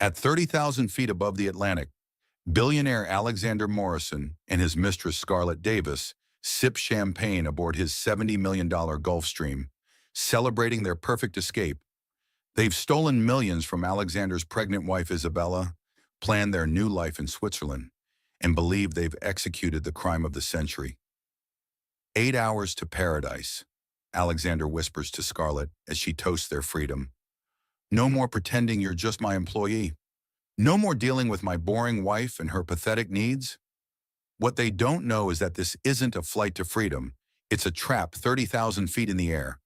At 30,000 feet above the Atlantic, billionaire Alexander Morrison and his mistress Scarlett Davis sip champagne aboard his $70 million Gulfstream, celebrating their perfect escape. They've stolen millions from Alexander's pregnant wife Isabella, planned their new life in Switzerland, and believe they've executed the crime of the century. 8 hours to paradise, Alexander whispers to Scarlett as she toasts their freedom. No more pretending you're just my employee. No more dealing with my boring wife and her pathetic needs. What they don't know is that this isn't a flight to freedom. It's a trap 30,000 feet in the air.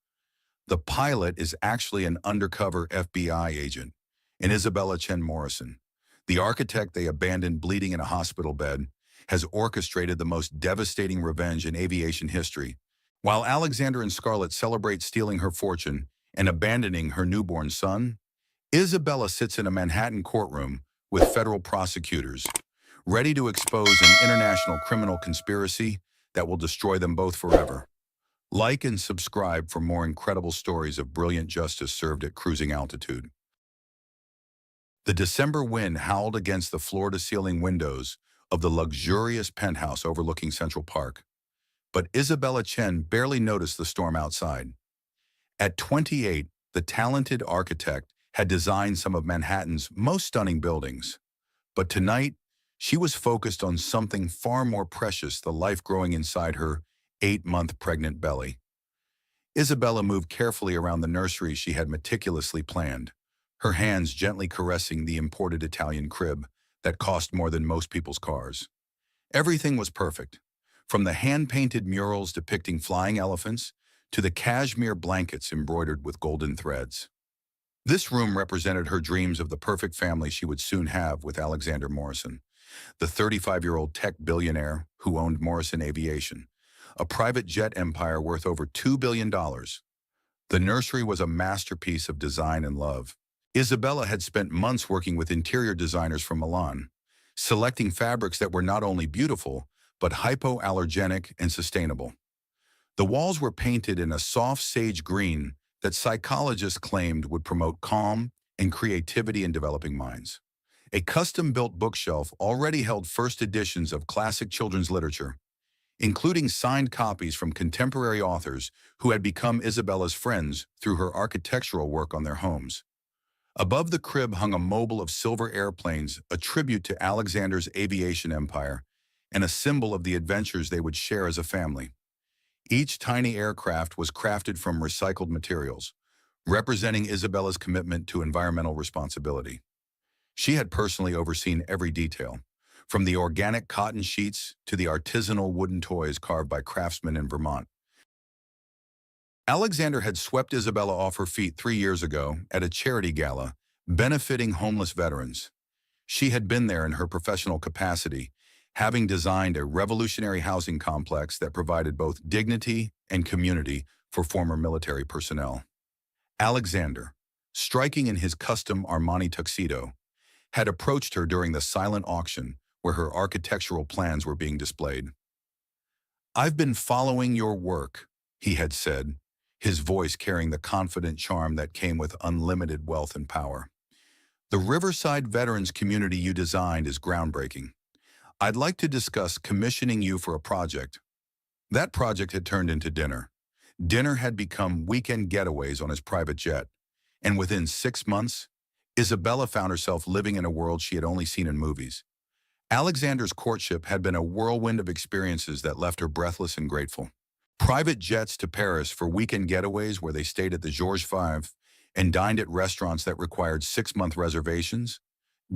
The pilot is actually an undercover FBI agent, and Isabella Chen Morrison. The architect they abandoned bleeding in a hospital bed has orchestrated the most devastating revenge in aviation history. While Alexander and Scarlett celebrate stealing her fortune and abandoning her newborn son, Isabella sits in a Manhattan courtroom with federal prosecutors, ready to expose an international criminal conspiracy that will destroy them both forever. Like and subscribe for more incredible stories of brilliant justice served at cruising altitude. The December wind howled against the floor-to-ceiling windows of the luxurious penthouse overlooking Central Park. But Isabella Chen barely noticed the storm outside. At 28, the talented architect had designed some of Manhattan's most stunning buildings. But tonight, she was focused on something far more precious, the life growing inside her 8-month pregnant belly. Isabella moved carefully around the nursery she had meticulously planned, her hands gently caressing the imported Italian crib that cost more than most people's cars. Everything was perfect, from the hand-painted murals depicting flying elephants to the cashmere blankets embroidered with golden threads. This room represented her dreams of the perfect family she would soon have with Alexander Morrison, the 35-year-old tech billionaire who owned Morrison Aviation, a private jet empire worth over $2 billion. The nursery was a masterpiece of design and love. Isabella had spent months working with interior designers from Milan, selecting fabrics that were not only beautiful, but hypoallergenic and sustainable. The walls were painted in a soft sage green that psychologists claimed would promote calm and creativity in developing minds. A custom-built bookshelf already held first editions of classic children's literature, including signed copies from contemporary authors who had become Isabella's friends through her architectural work on their homes. Above the crib hung a mobile of silver airplanes, a tribute to Alexander's aviation empire, and a symbol of the adventures they would share as a family. Each tiny aircraft was crafted from recycled materials, representing Isabella's commitment to environmental responsibility. She had personally overseen every detail, from the organic cotton sheets to the artisanal wooden toys carved by craftsmen in Vermont. Alexander had swept Isabella off her feet 3 years ago at a charity gala benefiting homeless veterans. She had been there in her professional capacity, having designed a revolutionary housing complex that provided both dignity and community for former military personnel. Alexander, striking in his custom Armani tuxedo, had approached her during the silent auction where her architectural plans were being displayed. "I've been following your work," he had said, his voice carrying the confident charm that came with unlimited wealth and power. "The Riverside Veterans community you designed is groundbreaking. I'd like to discuss commissioning you for a project." That project had turned into dinner. Dinner had become weekend getaways on his private jet, and within 6 months, Isabella found herself living in a world she had only seen in movies. Alexander's courtship had been a whirlwind of experiences that left her breathless and grateful. Private jets to Paris for weekend getaways where they stayed at the Georges V and dined at restaurants that required 6-month reservations,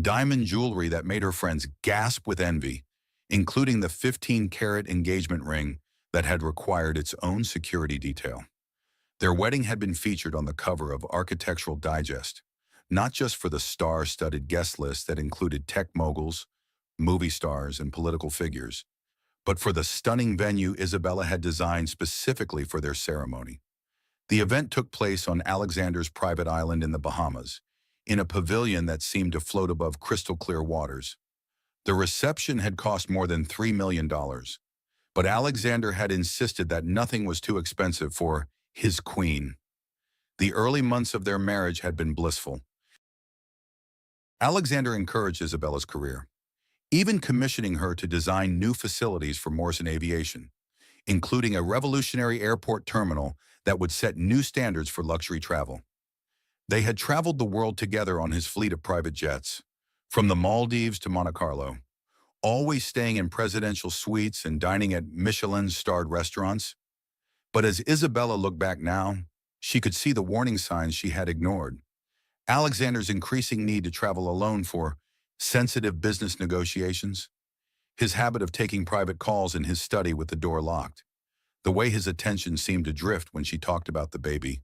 diamond jewelry that made her friends gasp with envy, including the 15-carat engagement ring that had required its own security detail. Their wedding had been featured on the cover of Architectural Digest, not just for the star-studded guest list that included tech moguls, movie stars, and political figures, but for the stunning venue Isabella had designed specifically for their ceremony. The event took place on Alexander's private island in the Bahamas, in a pavilion that seemed to float above crystal-clear waters. The reception had cost more than $3 million, but Alexander had insisted that nothing was too expensive for his queen. The early months of their marriage had been blissful. Alexander encouraged Isabella's career, even commissioning her to design new facilities for Morrison Aviation, including a revolutionary airport terminal that would set new standards for luxury travel. They had traveled the world together on his fleet of private jets, from the Maldives to Monte Carlo, always staying in presidential suites and dining at Michelin-starred restaurants. But as Isabella looked back now, she could see the warning signs she had ignored. Alexander's increasing need to travel alone for sensitive business negotiations, his habit of taking private calls in his study with the door locked, the way his attention seemed to drift when she talked about the baby,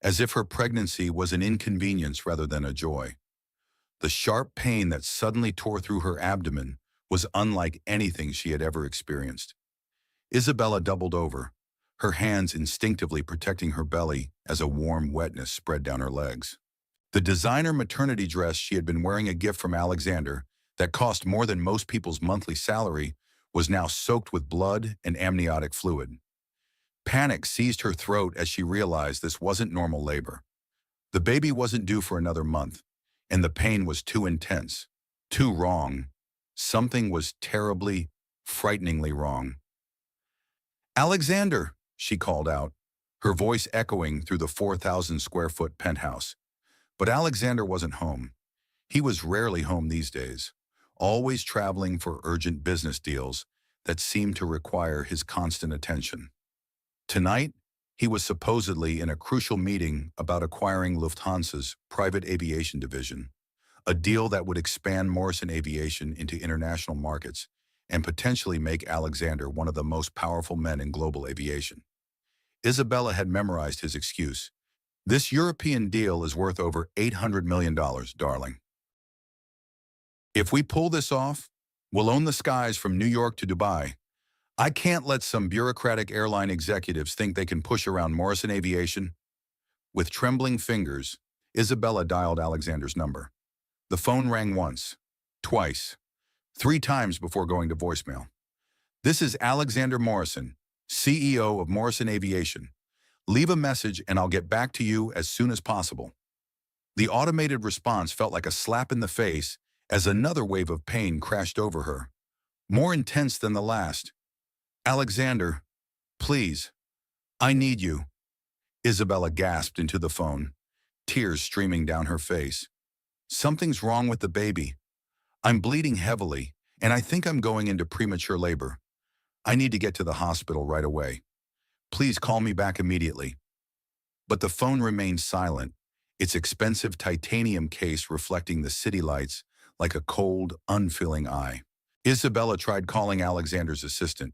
as if her pregnancy was an inconvenience rather than a joy. The sharp pain that suddenly tore through her abdomen was unlike anything she had ever experienced. Isabella doubled over, her hands instinctively protecting her belly as a warm wetness spread down her legs. The designer maternity dress she had been wearing, a gift from Alexander that cost more than most people's monthly salary, was now soaked with blood and amniotic fluid. Panic seized her throat as she realized this wasn't normal labor. The baby wasn't due for another month, and the pain was too intense, too wrong. Something was terribly, frighteningly wrong. "Alexander," she called out, her voice echoing through the 4,000-square-foot penthouse. But Alexander wasn't home. He was rarely home these days, always traveling for urgent business deals that seemed to require his constant attention. Tonight, he was supposedly in a crucial meeting about acquiring Lufthansa's private aviation division, a deal that would expand Morrison Aviation into international markets and potentially make Alexander one of the most powerful men in global aviation. Isabella had memorized his excuse. "This European deal is worth over $800 million, darling. If we pull this off, we'll own the skies from New York to Dubai. I can't let some bureaucratic airline executives think they can push around Morrison Aviation." With trembling fingers, Isabella dialed Alexander's number. The phone rang once, twice, 3 times before going to voicemail. "This is Alexander Morrison, CEO of Morrison Aviation. Leave a message and I'll get back to you as soon as possible." The automated response felt like a slap in the face as another wave of pain crashed over her, more intense than the last. "Alexander, please, I need you." Isabella gasped into the phone, tears streaming down her face. "Something's wrong with the baby. I'm bleeding heavily, and I think I'm going into premature labor. I need to get to the hospital right away. Please call me back immediately." But the phone remained silent, its expensive titanium case reflecting the city lights like a cold, unfeeling eye. Isabella tried calling Alexander's assistant,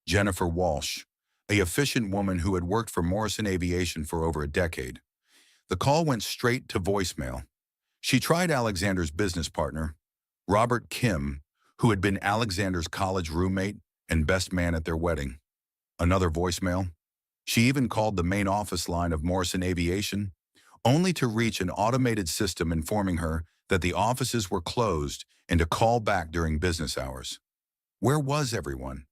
Jennifer Walsh, a efficient woman who had worked for Morrison Aviation for over a decade. The call went straight to voicemail. She tried Alexander's business partner, Robert Kim, who had been Alexander's college roommate and best man at their wedding. Another voicemail. She even called the main office line of Morrison Aviation, only to reach an automated system informing her that the offices were closed and to call back during business hours. Where was everyone?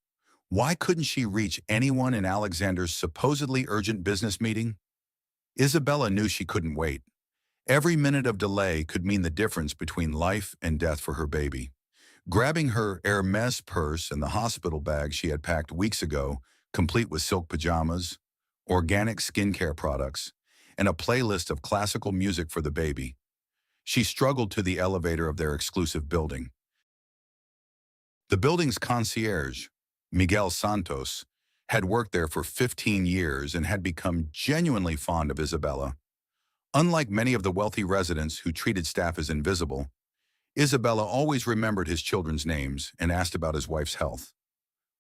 Why couldn't she reach anyone in Alexander's supposedly urgent business meeting? Isabella knew she couldn't wait. Every minute of delay could mean the difference between life and death for her baby. Grabbing her Hermes purse and the hospital bag she had packed weeks ago, complete with silk pajamas, organic skincare products, and a playlist of classical music for the baby, she struggled to the elevator of their exclusive building. The building's concierge, Miguel Santos, had worked there for 15 years and had become genuinely fond of Isabella. Unlike many of the wealthy residents who treated staff as invisible, Isabella always remembered his children's names and asked about his wife's health.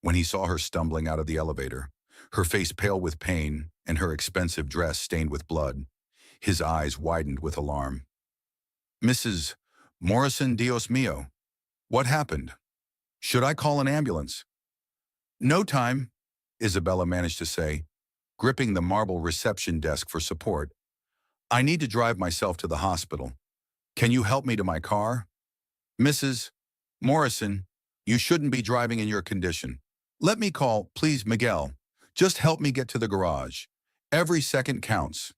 When he saw her stumbling out of the elevator, her face pale with pain and her expensive dress stained with blood, his eyes widened with alarm. "Mrs. Morrison, Dios mío, what happened? Should I call an ambulance?" "No time," Isabella managed to say, gripping the marble reception desk for support. "I need to drive myself to the hospital. Can you help me to my car?" "Mrs. Morrison, you shouldn't be driving in your condition. Let me call, please, Miguel. Just help me get to the garage. Every second counts."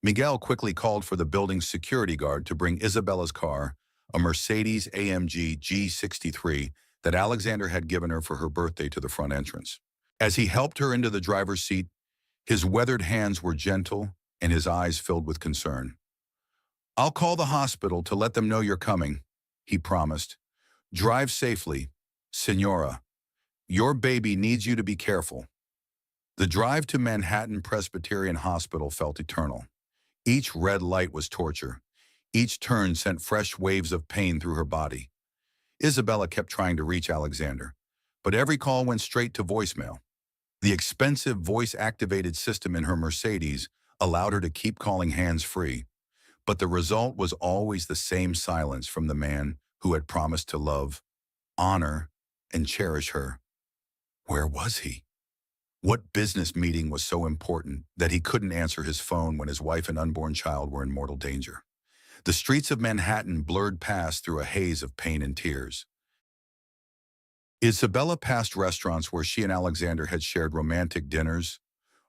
Miguel quickly called for the building's security guard to bring Isabella's car, a Mercedes-AMG G63 that Alexander had given her for her birthday, to the front entrance. As he helped her into the driver's seat, his weathered hands were gentle and his eyes filled with concern. "I'll call the hospital to let them know you're coming," he promised. "Drive safely, Senora. Your baby needs you to be careful." The drive to Manhattan Presbyterian Hospital felt eternal. Each red light was torture. Each turn sent fresh waves of pain through her body. Isabella kept trying to reach Alexander, but every call went straight to voicemail. The expensive voice-activated system in her Mercedes allowed her to keep calling hands-free, but the result was always the same silence from the man who had promised to love, honor, and cherish her. Where was he? What business meeting was so important that he couldn't answer his phone when his wife and unborn child were in mortal danger? The streets of Manhattan blurred past through a haze of pain and tears. Isabella passed restaurants where she and Alexander had shared romantic dinners,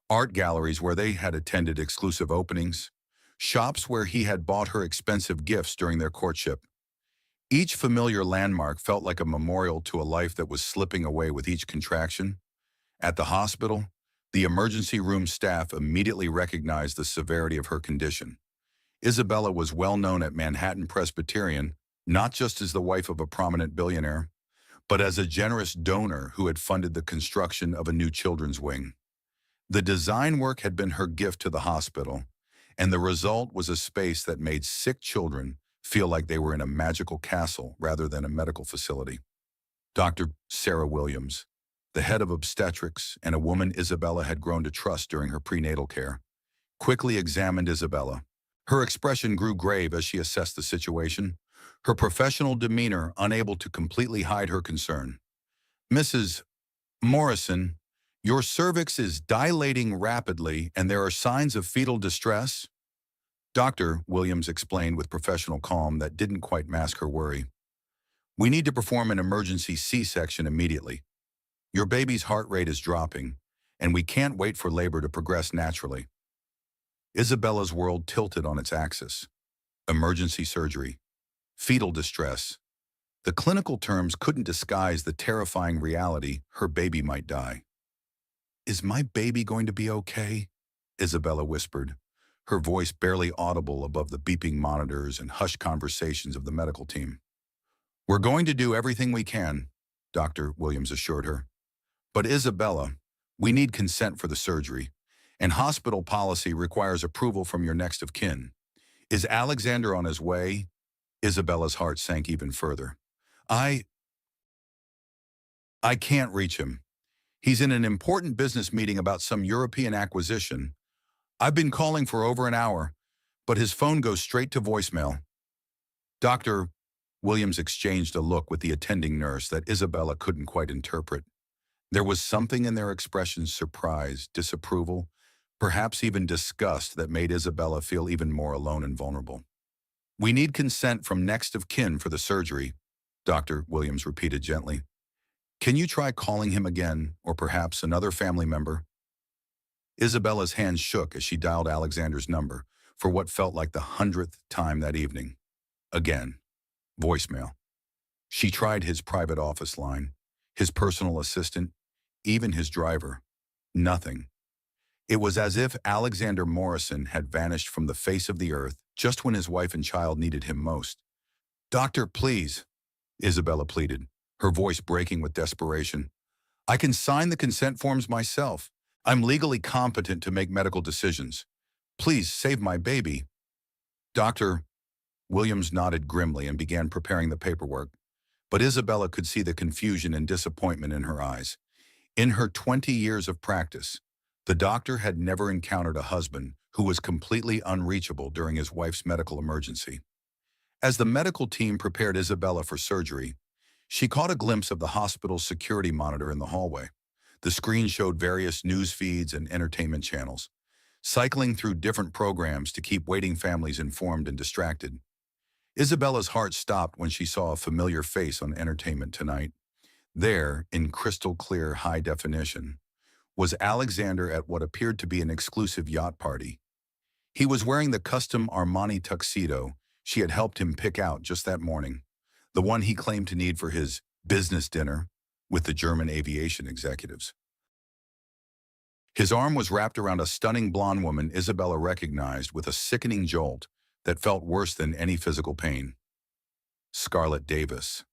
art galleries where they had attended exclusive openings, shops where he had bought her expensive gifts during their courtship. Each familiar landmark felt like a memorial to a life that was slipping away with each contraction. At the hospital, the emergency room staff immediately recognized the severity of her condition. Isabella was well known at Manhattan Presbyterian, not just as the wife of a prominent billionaire, but as a generous donor who had funded the construction of a new children's wing. The design work had been her gift to the hospital, and the result was a space that made sick children feel like they were in a magical castle rather than a medical facility. Dr. Sarah Williams, the head of obstetrics and a woman Isabella had grown to trust during her prenatal care, quickly examined Isabella. Her expression grew grave as she assessed the situation, her professional demeanor unable to completely hide her concern. "Mrs. Morrison, your cervix is dilating rapidly and there are signs of fetal distress," Dr. Williams explained with professional calm that didn't quite mask her worry. "We need to perform an emergency C-section immediately. Your baby's heart rate is dropping, and we can't wait for labor to progress naturally." Isabella's world tilted on its axis. Emergency surgery, fetal distress. The clinical terms couldn't disguise the terrifying reality her baby might die. "Is my baby going to be okay?" Isabella whispered, her voice barely audible above the beeping monitors and hushed conversations of the medical team. "We're going to do everything we can," Dr. Williams assured her. "But Isabella, we need consent for the surgery, and hospital policy requires approval from your next of kin. Is Alexander on his way?" Isabella's heart sank even further. I can't reach him. He's in an important business meeting about some European acquisition. I've been calling for over an hour, but his phone goes straight to voicemail." Dr. Williams exchanged a look with the attending nurse that Isabella couldn't quite interpret. There was something in their expressions: surprise, disapproval, perhaps even disgust, that made Isabella feel even more alone and vulnerable. "We need consent from next of kin for the surgery," Dr. Williams repeated gently. "Can you try calling him again, or perhaps another family member?" Isabella's hands shook as she dialed Alexander's number for what felt like the 100th time that evening. Again, voicemail. She tried his private office line, his personal assistant, even his driver. Nothing. It was as if Alexander Morrison had vanished from the face of the earth just when his wife and child needed him most. "Doctor, please," Isabella pleaded, her voice breaking with desperation. "I can sign the consent forms myself. I'm legally competent to make medical decisions. Please save my baby." Dr. Williams nodded grimly and began preparing the paperwork, but Isabella could see the confusion and disappointment in her eyes. In her 20 years of practice, the doctor had never encountered a husband who was completely unreachable during his wife's medical emergency. As the medical team prepared Isabella for surgery, she caught a glimpse of the hospital's security monitor in the hallway. The screen showed various news feeds and entertainment channels, cycling through different programs to keep waiting families informed and distracted. Isabella's heart stopped when she saw a familiar face on Entertainment Tonight. There, in crystal clear high definition, was Alexander at what appeared to be an exclusive yacht party. He was wearing the custom Armani tuxedo she had helped him pick out just that morning, the one he claimed to need for his business dinner with the German aviation executives. His arm was wrapped around a stunning blonde woman Isabella recognized with a sickening jolt that felt worse than any physical pain. Scarlett Davis,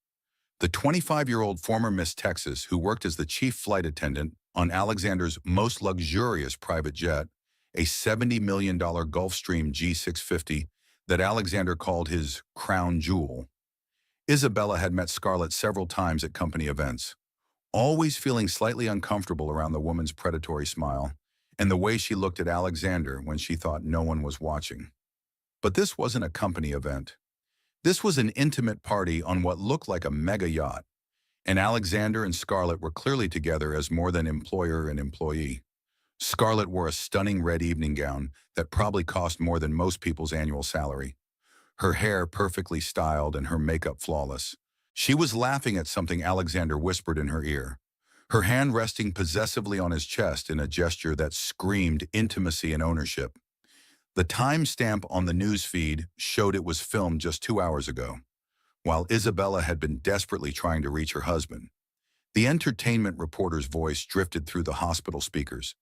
the 25-year-old former Miss Texas who worked as the chief flight attendant on Alexander's most luxurious private jet, a $70 million Gulfstream G650 that Alexander called his crown jewel. Isabella had met Scarlett several times at company events, always feeling slightly uncomfortable around the woman's predatory smile and the way she looked at Alexander when she thought no one was watching. But this wasn't a company event. This was an intimate party on what looked like a mega yacht, and Alexander and Scarlett were clearly together as more than employer and employee. Scarlett wore a stunning red evening gown that probably cost more than most people's annual salary. Her hair perfectly styled and her makeup flawless. She was laughing at something Alexander whispered in her ear, her hand resting possessively on his chest in a gesture that screamed intimacy and ownership. The timestamp on the news feed showed it was filmed just 2 hours ago, while Isabella had been desperately trying to reach her husband. The entertainment reporter's voice drifted through the hospital speakers.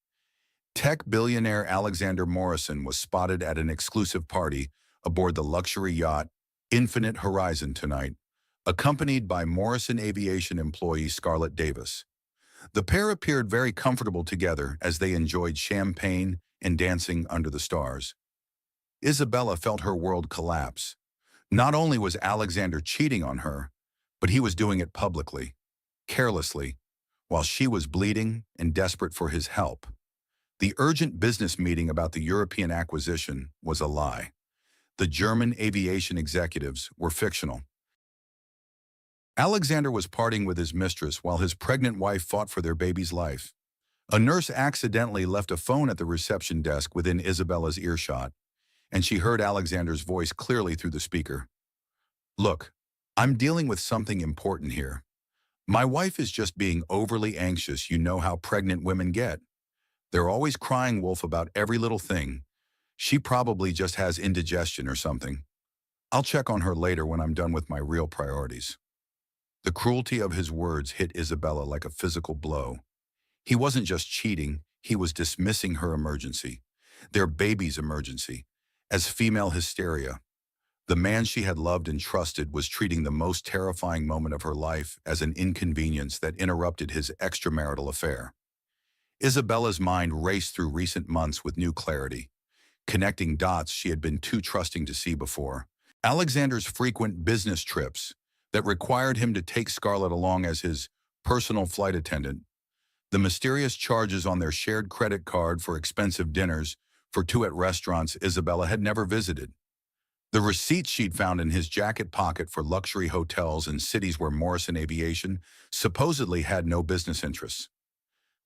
Tech billionaire Alexander Morrison was spotted at an exclusive party aboard the luxury yacht Infinite Horizon tonight, accompanied by Morrison Aviation employee Scarlett Davis. The pair appeared very comfortable together as they enjoyed champagne and dancing under the stars. Isabella felt her world collapse. Not only was Alexander cheating on her, but he was doing it publicly, carelessly, while she was bleeding and desperate for his help. The urgent business meeting about the European acquisition was a lie. The German aviation executives were fictional. Alexander was partying with his mistress while his pregnant wife fought for their baby's life. A nurse accidentally left a phone at the reception desk within Isabella's earshot, and she heard Alexander's voice clearly through the speaker. "Look, I'm dealing with something important here. My wife is just being overly anxious. You know how pregnant women get. They're always crying wolf about every little thing. She probably just has indigestion or something. I'll check on her later when I'm done with my real priorities." The cruelty of his words hit Isabella like a physical blow. He wasn't just cheating, he was dismissing her emergency, their baby's emergency, as female hysteria. The man she had loved and trusted was treating the most terrifying moment of her life as an inconvenience that interrupted his extramarital affair. Isabella's mind raced through recent months with new clarity, connecting dots she had been too trusting to see before. Alexander's frequent business trips that required him to take Scarlett along as his personal flight attendant, the mysterious charges on their shared credit card for expensive dinners for two at restaurants Isabella had never visited, the receipts she'd found in his jacket pocket for luxury hotels in cities where Morrison Aviation supposedly had no business interests.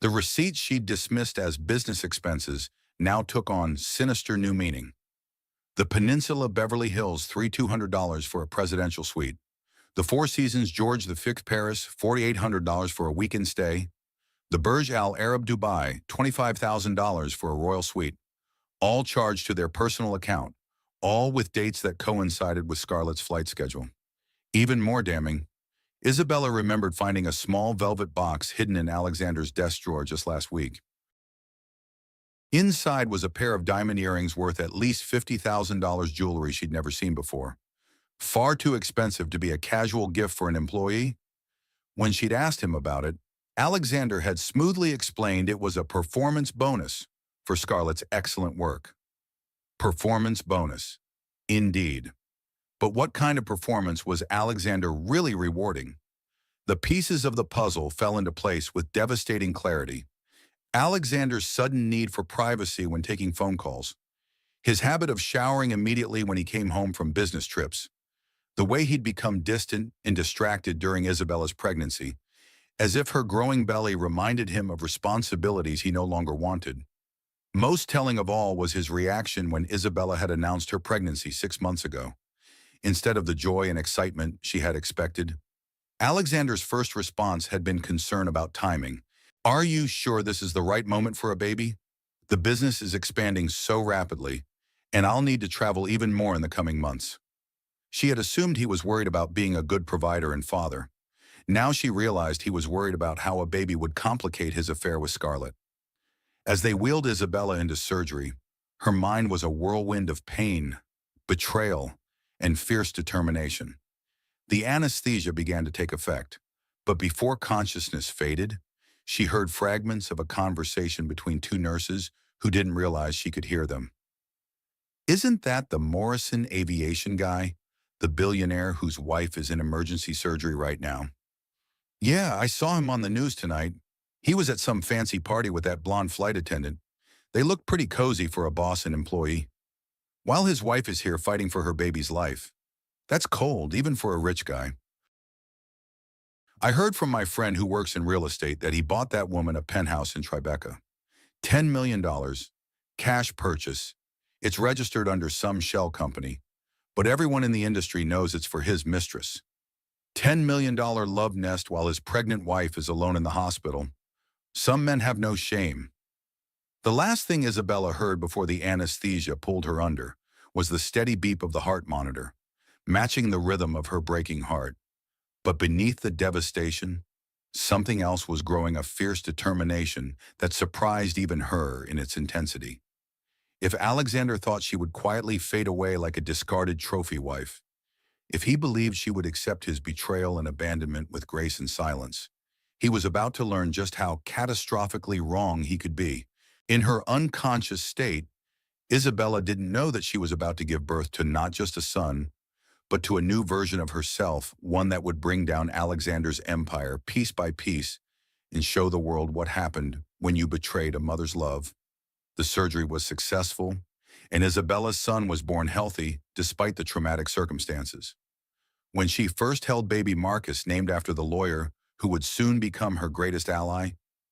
The receipts she'd dismissed as business expenses now took on sinister new meaning. The Peninsula Beverly Hills $3,200 for a presidential suite. The Four Seasons George V Paris $4,800 for a weekend stay. The Burj Al Arab Dubai $25,000 for a royal suite. All charged to their personal account, all with dates that coincided with Scarlett's flight schedule. Even more damning, Isabella remembered finding a small velvet box hidden in Alexander's desk drawer just last week. Inside was a pair of diamond earrings worth at least $50,000 jewelry she'd never seen before. Far too expensive to be a casual gift for an employee. When she'd asked him about it, Alexander had smoothly explained it was a performance bonus for Scarlett's excellent work. Performance bonus. Indeed. But what kind of performance was Alexander really rewarding? The pieces of the puzzle fell into place with devastating clarity. Alexander's sudden need for privacy when taking phone calls, his habit of showering immediately when he came home from business trips, the way he'd become distant and distracted during Isabella's pregnancy, as if her growing belly reminded him of responsibilities he no longer wanted. Most telling of all was his reaction when Isabella had announced her pregnancy 6 months ago. Instead of the joy and excitement she had expected, Alexander's first response had been concern about timing. "Are you sure this is the right moment for a baby? The business is expanding so rapidly, and I'll need to travel even more in the coming months." She had assumed he was worried about being a good provider and father. Now she realized he was worried about how a baby would complicate his affair with Scarlett. As they wheeled Isabella into surgery, her mind was a whirlwind of pain, betrayal, and fierce determination. The anesthesia began to take effect, but before consciousness faded, she heard fragments of a conversation between two nurses who didn't realize she could hear them. "Isn't that the Morrison aviation guy, the billionaire whose wife is in emergency surgery right now?" "Yeah, I saw him on the news tonight. He was at some fancy party with that blonde flight attendant. They look pretty cozy for a boss and employee. While his wife is here fighting for her baby's life. That's cold, even for a rich guy. I heard from my friend who works in real estate that he bought that woman a penthouse in Tribeca. $10 million, cash purchase. It's registered under some shell company, but everyone in the industry knows it's for his mistress. $10 million love nest while his pregnant wife is alone in the hospital. Some men have no shame." The last thing Isabella heard before the anesthesia pulled her under was the steady beep of the heart monitor, matching the rhythm of her breaking heart. But beneath the devastation, something else was growing, a fierce determination that surprised even her in its intensity. If Alexander thought she would quietly fade away like a discarded trophy wife, if he believed she would accept his betrayal and abandonment with grace and silence, he was about to learn just how catastrophically wrong he could be. In her unconscious state, Isabella didn't know that she was about to give birth to not just a son, but to a new version of herself, one that would bring down Alexander's empire piece by piece and show the world what happened when you betrayed a mother's love. The surgery was successful, and Isabella's son was born healthy despite the traumatic circumstances. When she first held baby Marcus, named after the lawyer who would soon become her greatest ally,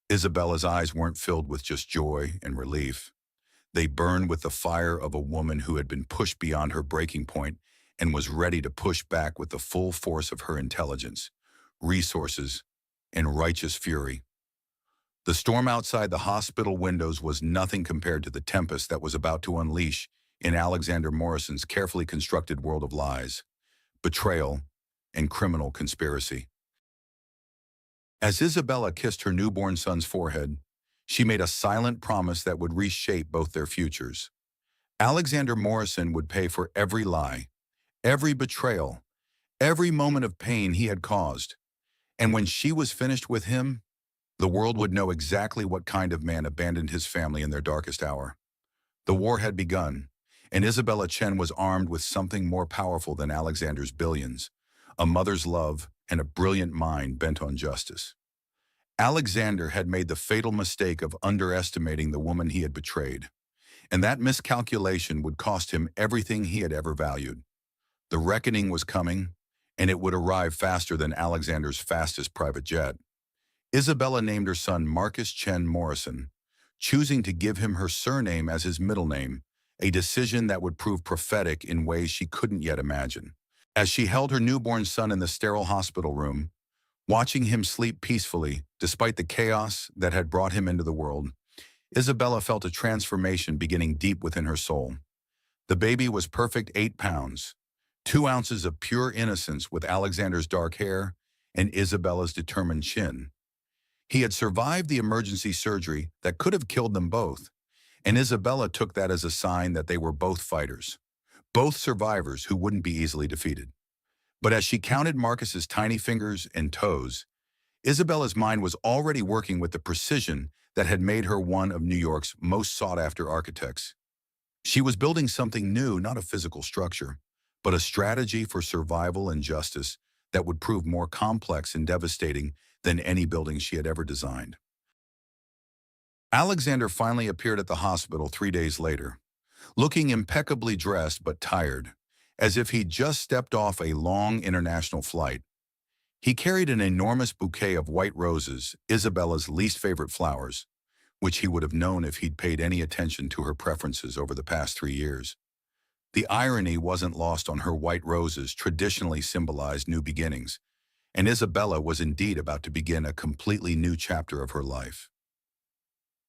Isabella's eyes weren't filled with just joy and relief. They burned with the fire of a woman who had been pushed beyond her breaking point and was ready to push back with the full force of her intelligence, resources, and righteous fury. The storm outside the hospital windows was nothing compared to the tempest that was about to unleash in Alexander Morrison's carefully constructed world of lies, betrayal, and criminal conspiracy. As Isabella kissed her newborn son's forehead, she made a silent promise that would reshape both their futures. Alexander Morrison would pay for every lie, every betrayal, every moment of pain he had caused. And when she was finished with him, the world would know exactly what kind of man abandoned his family in their darkest hour. The war had begun, and Isabella Chen was armed with something more powerful than Alexander's billions, a mother's love and a brilliant mind bent on justice. Alexander had made the fatal mistake of underestimating the woman he had betrayed, and that miscalculation would cost him everything he had ever valued. The reckoning was coming, and it would arrive faster than Alexander's fastest private jet. Isabella named her son Marcus Chen Morrison, choosing to give him her surname as his middle name, a decision that would prove prophetic in ways she couldn't yet imagine. As she held her newborn son in the sterile hospital room, watching him sleep peacefully despite the chaos that had brought him into the world, Isabella felt a transformation beginning deep within her soul. The baby was perfect 8 pounds, 2 ounces of pure innocence with Alexander's dark hair and Isabella's determined chin. He had survived the emergency surgery that could have killed them both, and Isabella took that as a sign that they were both fighters, both survivors who wouldn't be easily defeated. But as she counted Marcus's tiny fingers and toes, Isabella's mind was already working with the precision that had made her one of New York's most sought-after architects. She was building something new, not a physical structure, but a strategy for survival and justice that would prove more complex and devastating than any building she had ever designed. Alexander finally appeared at the hospital 3 days later, looking impeccably dressed but tired, as if he'd just stepped off a long international flight. He carried an enormous bouquet of white roses, Isabella's least favorite flowers, which he would have known if he'd paid any attention to her preferences over the past 3 years. The irony wasn't lost on her. White roses traditionally symbolized new beginnings, and Isabella was indeed about to begin a completely new chapter of her life.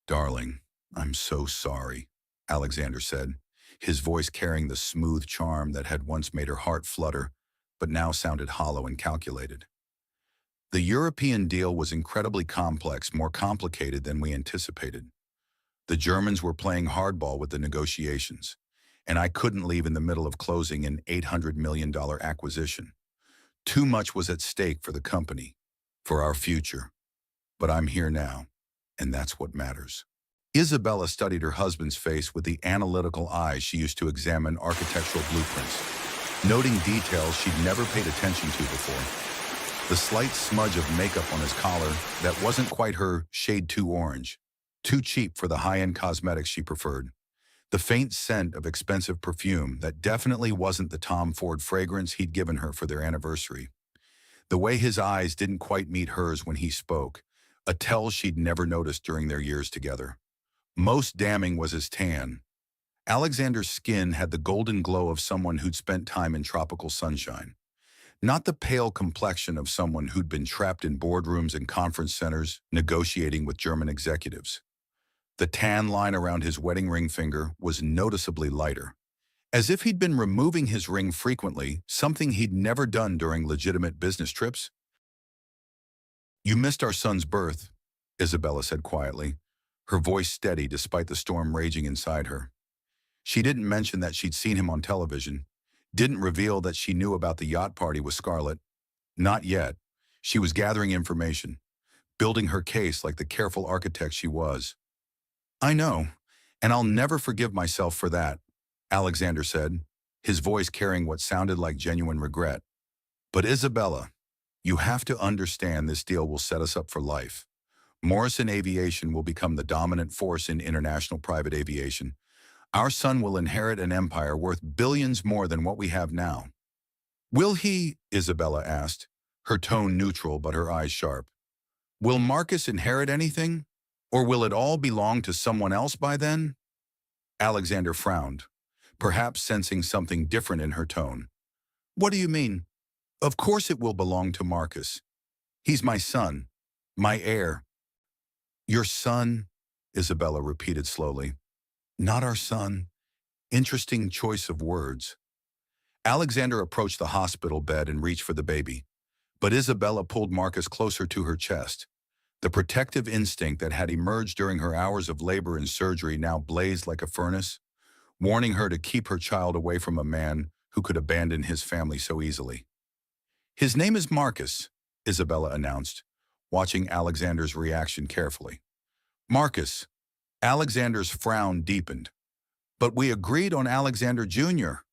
"Darling, I'm so sorry," Alexander said, his voice carrying the smooth charm that had once made her heart flutter, but now sounded hollow and calculated. The European deal was incredibly complex, more complicated than we anticipated. The Germans were playing hardball with the negotiations, and I couldn't leave in the middle of closing an $800 million acquisition. Too much was at stake for the company, for our future. But I'm here now, and that's what matters. Isabella studied her husband's face with the analytical eyes she used to examine architectural blueprints, noting details she'd never paid attention to before. The slight smudge of makeup on his collar that wasn't quite her shade too orange, too cheap for the high-end cosmetics she preferred. The faint scent of expensive perfume that definitely wasn't the Tom Ford fragrance he'd given her for their anniversary. The way his eyes didn't quite meet hers when he spoke, a tell she'd never noticed during their years together. Most damning was his tan. Alexander's skin had the golden glow of someone who'd spent time in tropical sunshine, not the pale complexion of someone who'd been trapped in boardrooms and conference centers negotiating with German executives. The tan line around his wedding ring finger was noticeably lighter, as if he'd been removing his ring frequently, something he'd never done during legitimate business trips. "You missed our son's birth," Isabella said quietly, her voice steady despite the storm raging inside her. She didn't mention that she'd seen him on television, didn't reveal that she knew about the yacht party with Scarlett. Not yet. She was gathering information, building her case like the careful architect she was. "I know, and I'll never forgive myself for that," Alexander said, his voice carrying what sounded like genuine regret. "But Isabella, you have to understand this deal will set us up for life. Morrison Aviation will become the dominant force in international private aviation. Our son will inherit an empire worth billions more than what we have now." "Will he?" Isabella asked, her tone neutral but her eyes sharp. "Will Marcus inherit anything? Or will it all belong to someone else by then?" Alexander frowned, perhaps sensing something different in her tone. "What do you mean?" "Of course it will belong to Marcus. He's my son, my heir." "Your son," Isabella repeated slowly. "Not our son." Interesting choice of words. Alexander approached the hospital bed and reached for the baby, but Isabella pulled Marcus closer to her chest. The protective instinct that had emerged during her hours of labor and surgery now blazed like a furnace, warning her to keep her child away from a man who could abandon his family so easily. "His name is Marcus," Isabella announced, watching Alexander's reaction carefully. "Marcus." Alexander's frown deepened. "But we agreed on Alexander Jr.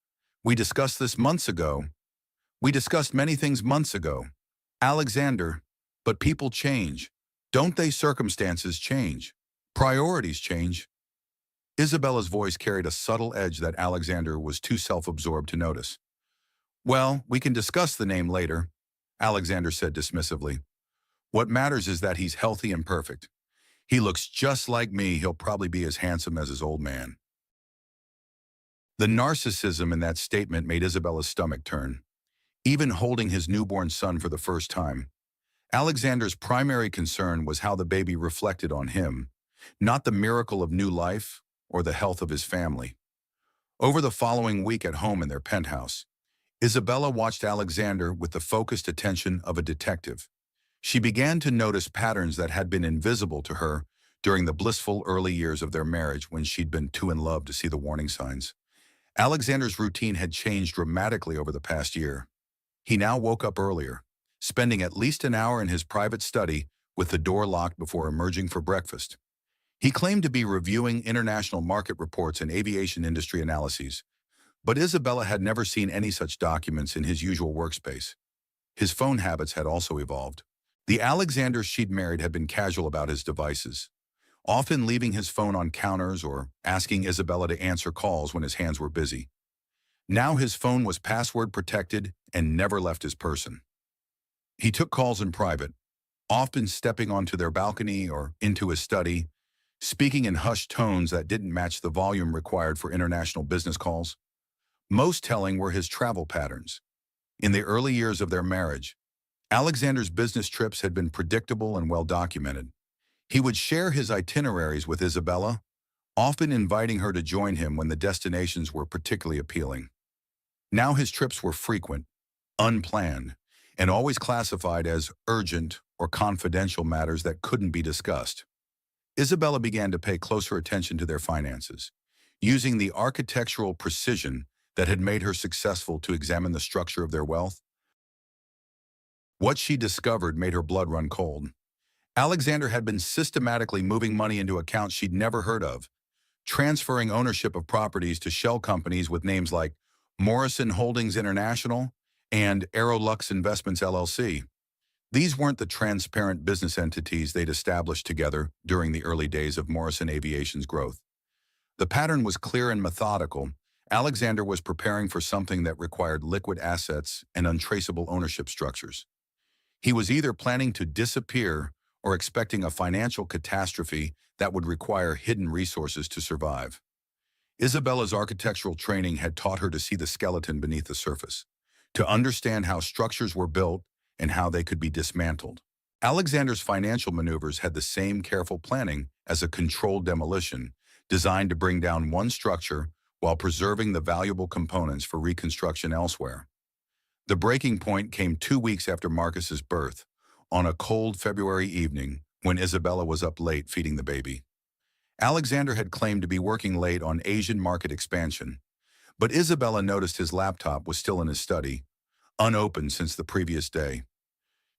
We discussed this months ago." "We discussed many things months ago, Alexander, but people change. Don't they? Circumstances change. Priorities change." Isabella's voice carried a subtle edge that Alexander was too self-absorbed to notice. "Well, we can discuss the name later," Alexander said dismissively. "What matters is that he's healthy and perfect. He looks just like me. He'll probably be as handsome as his old man." The narcissism in that statement made Isabella's stomach turn. Even holding his newborn son for the first time, Alexander's primary concern was how the baby reflected on him, not the miracle of new life or the health of his family. Over the following week at home in their penthouse, Isabella watched Alexander with the focused attention of a detective. She began to notice patterns that had been invisible to her during the blissful early years of their marriage when she'd been too in love to see the warning signs. Alexander's routine had changed dramatically over the past year. He now woke up earlier, spending at least an hour in his private study with the door locked before emerging for breakfast. He claimed to be reviewing international market reports and aviation industry analyses, but Isabella had never seen any such documents in his usual workspace. His phone habits had also evolved. The Alexander she'd married had been casual about his devices, often leaving his phone on counters or asking Isabella to answer calls when his hands were busy. Now his phone was password protected and never left his person. He took calls in private, often stepping onto their balcony or into his study, speaking in hushed tones that didn't match the volume required for international business calls. Most telling were his travel patterns. In the early years of their marriage, Alexander's business trips had been predictable and well documented. He would share his itineraries with Isabella, often inviting her to join him when the destinations were particularly appealing. Now his trips were frequent, unplanned, and always classified as urgent or confidential matters that couldn't be discussed. Isabella began to pay closer attention to their finances, using the architectural precision that had made her successful to examine the structure of their wealth. What she discovered made her blood run cold. Alexander had been systematically moving money into accounts she'd never heard of, transferring ownership of properties to shell companies with names like Morrison Holdings International and Aerolux Investments LLC. These weren't the transparent business entities they'd established together during the early days of Morrison Aviation's growth. The pattern was clear and methodical. Alexander was preparing for something that required liquid assets and untraceable ownership structures. He was either planning to disappear or expecting a financial catastrophe that would require hidden resources to survive. Isabella's architectural training had taught her to see the skeleton beneath the surface, to understand how structures were built and how they could be dismantled. Alexander's financial maneuvers had the same careful planning as a controlled demolition, designed to bring down one structure while preserving the valuable components for reconstruction elsewhere. The breaking point came 2 weeks after Marcus's birth, on a cold February evening when Isabella was up late feeding the baby. Alexander had claimed to be working late on Asian market expansion, but Isabella noticed his laptop was still in his study, unopened since the previous day.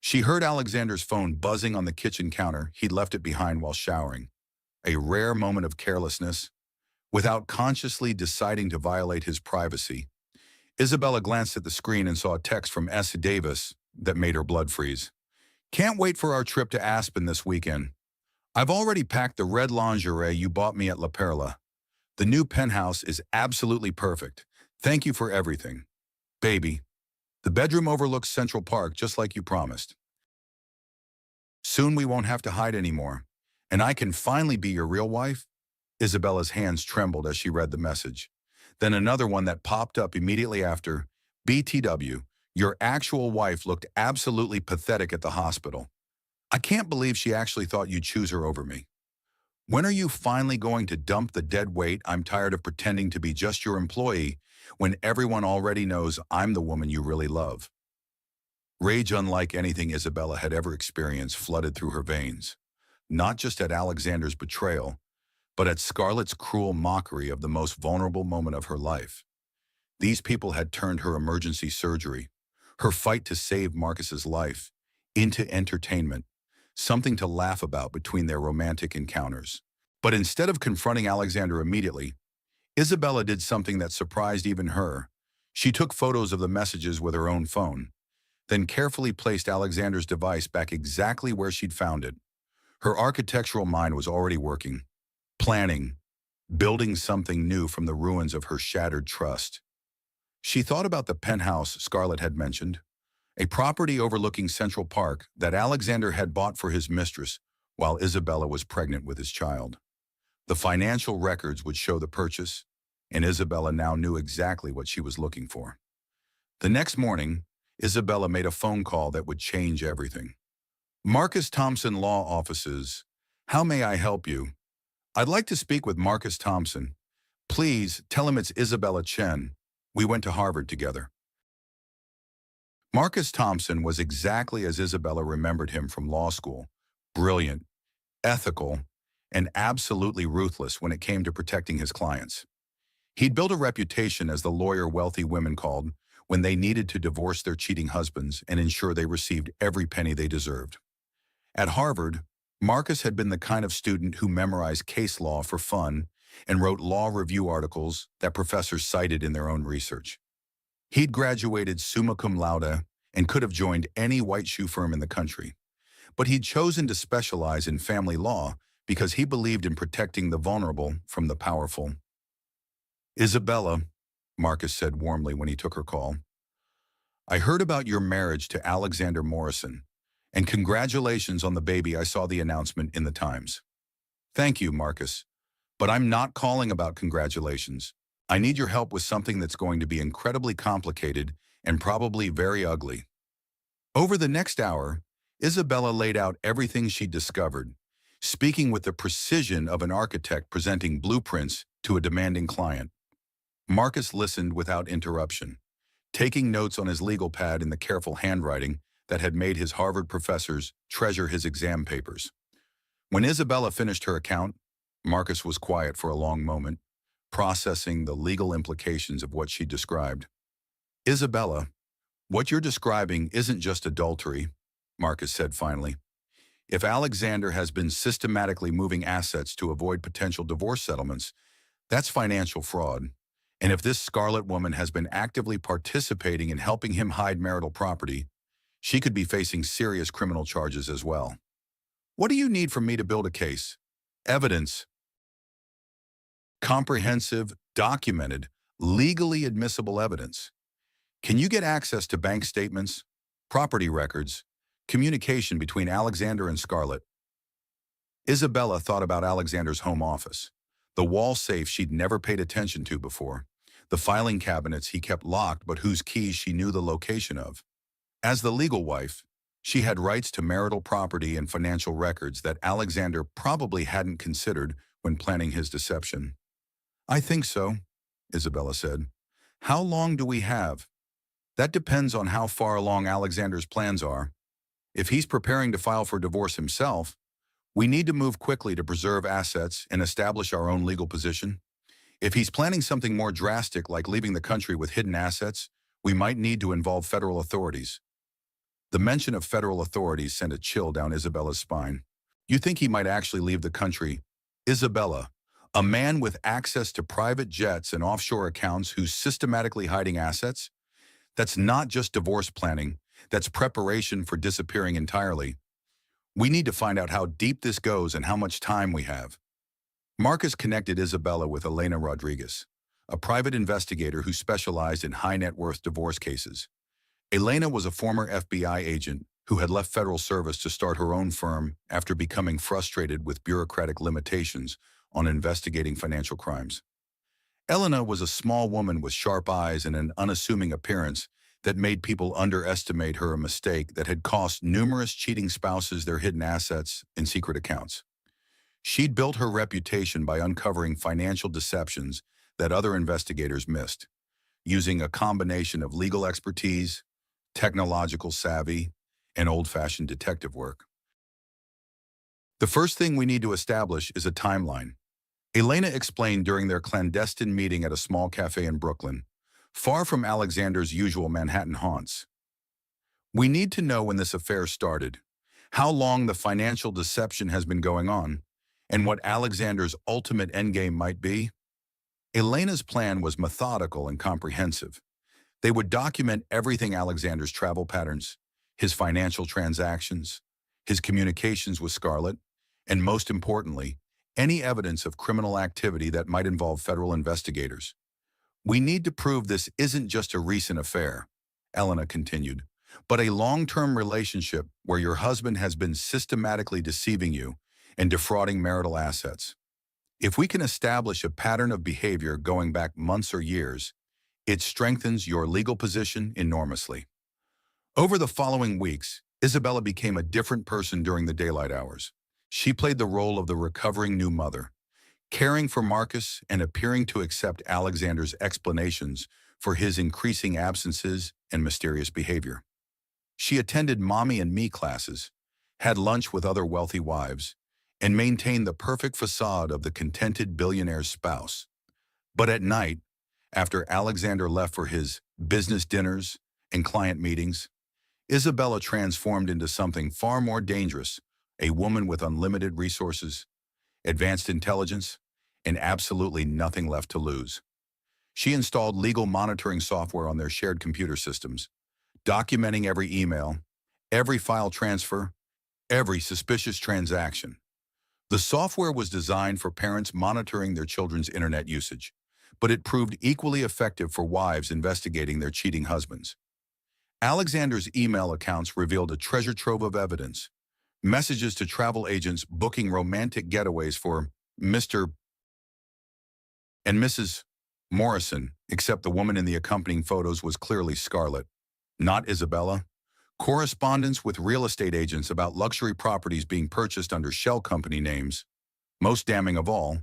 She heard Alexander's phone buzzing on the kitchen counter. He'd left it behind while showering. A rare moment of carelessness. Without consciously deciding to violate his privacy, Isabella glanced at the screen and saw a text from S. Davis that made her blood freeze. "Can't wait for our trip to Aspen this weekend. I've already packed the red lingerie you bought me at La Perla. The new penthouse is absolutely perfect. Thank you for everything. Baby, the bedroom overlooks Central Park just like you promised. Soon we won't have to hide anymore, and I can finally be your real wife." Isabella's hands trembled as she read the message. Then another one that popped up immediately after. "BTW, your actual wife looked absolutely pathetic at the hospital. I can't believe she actually thought you'd choose her over me. When are you finally going to dump the dead weight? I'm tired of pretending to be just your employee when everyone already knows I'm the woman you really love." Rage unlike anything Isabella had ever experienced flooded through her veins, not just at Alexander's betrayal, but at Scarlett's cruel mockery of the most vulnerable moment of her life. These people had turned her emergency surgery, her fight to save Marcus's life, into entertainment, something to laugh about between their romantic encounters. But instead of confronting Alexander immediately, Isabella did something that surprised even her. She took photos of the messages with her own phone, then carefully placed Alexander's device back exactly where she'd found it. Her architectural mind was already working, planning, building something new from the ruins of her shattered trust. She thought about the penthouse Scarlett had mentioned, a property overlooking Central Park that Alexander had bought for his mistress while Isabella was pregnant with his child. The financial records would show the purchase, and Isabella now knew exactly what she was looking for. The next morning, Isabella made a phone call that would change everything. "Marcus Thompson Law Offices. How may I help you? I'd like to speak with Marcus Thompson. Please tell him it's Isabella Chen. We went to Harvard together." Marcus Thompson was exactly as Isabella remembered him from law school: brilliant, ethical, and absolutely ruthless when it came to protecting his clients. He'd built a reputation as the lawyer wealthy women called when they needed to divorce their cheating husbands and ensure they received every penny they deserved. At Harvard, Marcus had been the kind of student who memorized case law for fun and wrote law review articles that professors cited in their own research. He'd graduated summa cum laude and could have joined any white shoe firm in the country, but he'd chosen to specialize in family law because he believed in protecting the vulnerable from the powerful. "Isabella," Marcus said warmly when he took her call, "I heard about your marriage to Alexander Morrison, and congratulations on the baby. I saw the announcement in the Times." "Thank you, Marcus, but I'm not calling about congratulations. I need your help with something that's going to be incredibly complicated and probably very ugly." Over the next hour, Isabella laid out everything she'd discovered. speaking with the precision of an architect presenting blueprints to a demanding client. Marcus listened without interruption, taking notes on his legal pad in the careful handwriting that had made his Harvard professors treasure his exam papers. When Isabella finished her account, Marcus was quiet for a long moment, processing the legal implications of what she described. Isabella, what you're describing isn't just adultery, Marcus said finally. If Alexander has been systematically moving assets to avoid potential divorce settlements, that's financial fraud. And if this Scarlet woman has been actively participating in helping him hide marital property, she could be facing serious criminal charges as well. What do you need from me to build a case? Evidence. Comprehensive, documented, legally admissible evidence. Can you get access to bank statements, property records, communication between Alexander and Scarlet? Isabella thought about Alexander's home office, the wall safe she'd never paid attention to before, the filing cabinets he kept locked but whose keys she knew the location of. As the legal wife, she had rights to marital property and financial records that Alexander probably hadn't considered when planning his deception. I think so, Isabella said. How long do we have? That depends on how far along Alexander's plans are. If he's preparing to file for divorce himself, we need to move quickly to preserve assets and establish our own legal position. If he's planning something more drastic like leaving the country with hidden assets, we might need to involve federal authorities. The mention of federal authorities sent a chill down Isabella's spine. You think he might actually leave the country? Isabella, a man with access to private jets and offshore accounts who's systematically hiding assets? That's not just divorce planning, that's preparation for disappearing entirely. We need to find out how deep this goes and how much time we have. Marcus connected Isabella with Elena Rodriguez, a private investigator who specialized in high-net-worth divorce cases. Elena was a former FBI agent who had left federal service to start her own firm after becoming frustrated with bureaucratic limitations on investigating financial crimes. Elena was a small woman with sharp eyes and an unassuming appearance that made people underestimate her, a mistake that had cost numerous cheating spouses their hidden assets and secret accounts. She'd built her reputation by uncovering financial deceptions that other investigators missed, using a combination of legal expertise, technological savvy, and old-fashioned detective work. The first thing we need to establish is a timeline. Elena explained during their clandestine meeting at a small cafe in Brooklyn, far from Alexander's usual Manhattan haunts. We need to know when this affair started, how long the financial deception has been going on, and what Alexander's ultimate endgame might be. Elena's plan was methodical and comprehensive. They would document everything: Alexander's travel patterns, his financial transactions, his communications with Scarlet, and most importantly, any evidence of criminal activity that might involve federal investigators. We need to prove this isn't just a recent affair, Elena continued, but a long-term relationship where your husband has been systematically deceiving you and defrauding marital assets. If we can establish a pattern of behavior going back months or years, it strengthens your legal position enormously. Over the following weeks, Isabella became a different person during the daylight hours. She played the role of the recovering new mother, caring for Marcus and appearing to accept Alexander's explanations for his increasing absences and mysterious behavior. She attended Mommy and Me classes, had lunch with other wealthy wives, and maintained the perfect facade of the contented billionaire's spouse. But at night, after Alexander left for his business dinners and client meetings, Isabella transformed into something far more dangerous: a woman with unlimited resources, advanced intelligence, and absolutely nothing left to lose. She installed legal monitoring software on their shared computer systems, documenting every email, every file transfer, every suspicious transaction. The software was designed for parents monitoring their children's internet usage, but it proved equally effective for wives investigating their cheating husbands. Alexander's email accounts revealed a treasure trove of evidence: messages to travel agents booking romantic getaways for Mr. and Mrs. Morrison, except the woman in the accompanying photos was clearly Scarlet, not Isabella. correspondence with real estate agents about luxury properties being purchased under shell company names. Most damning of all,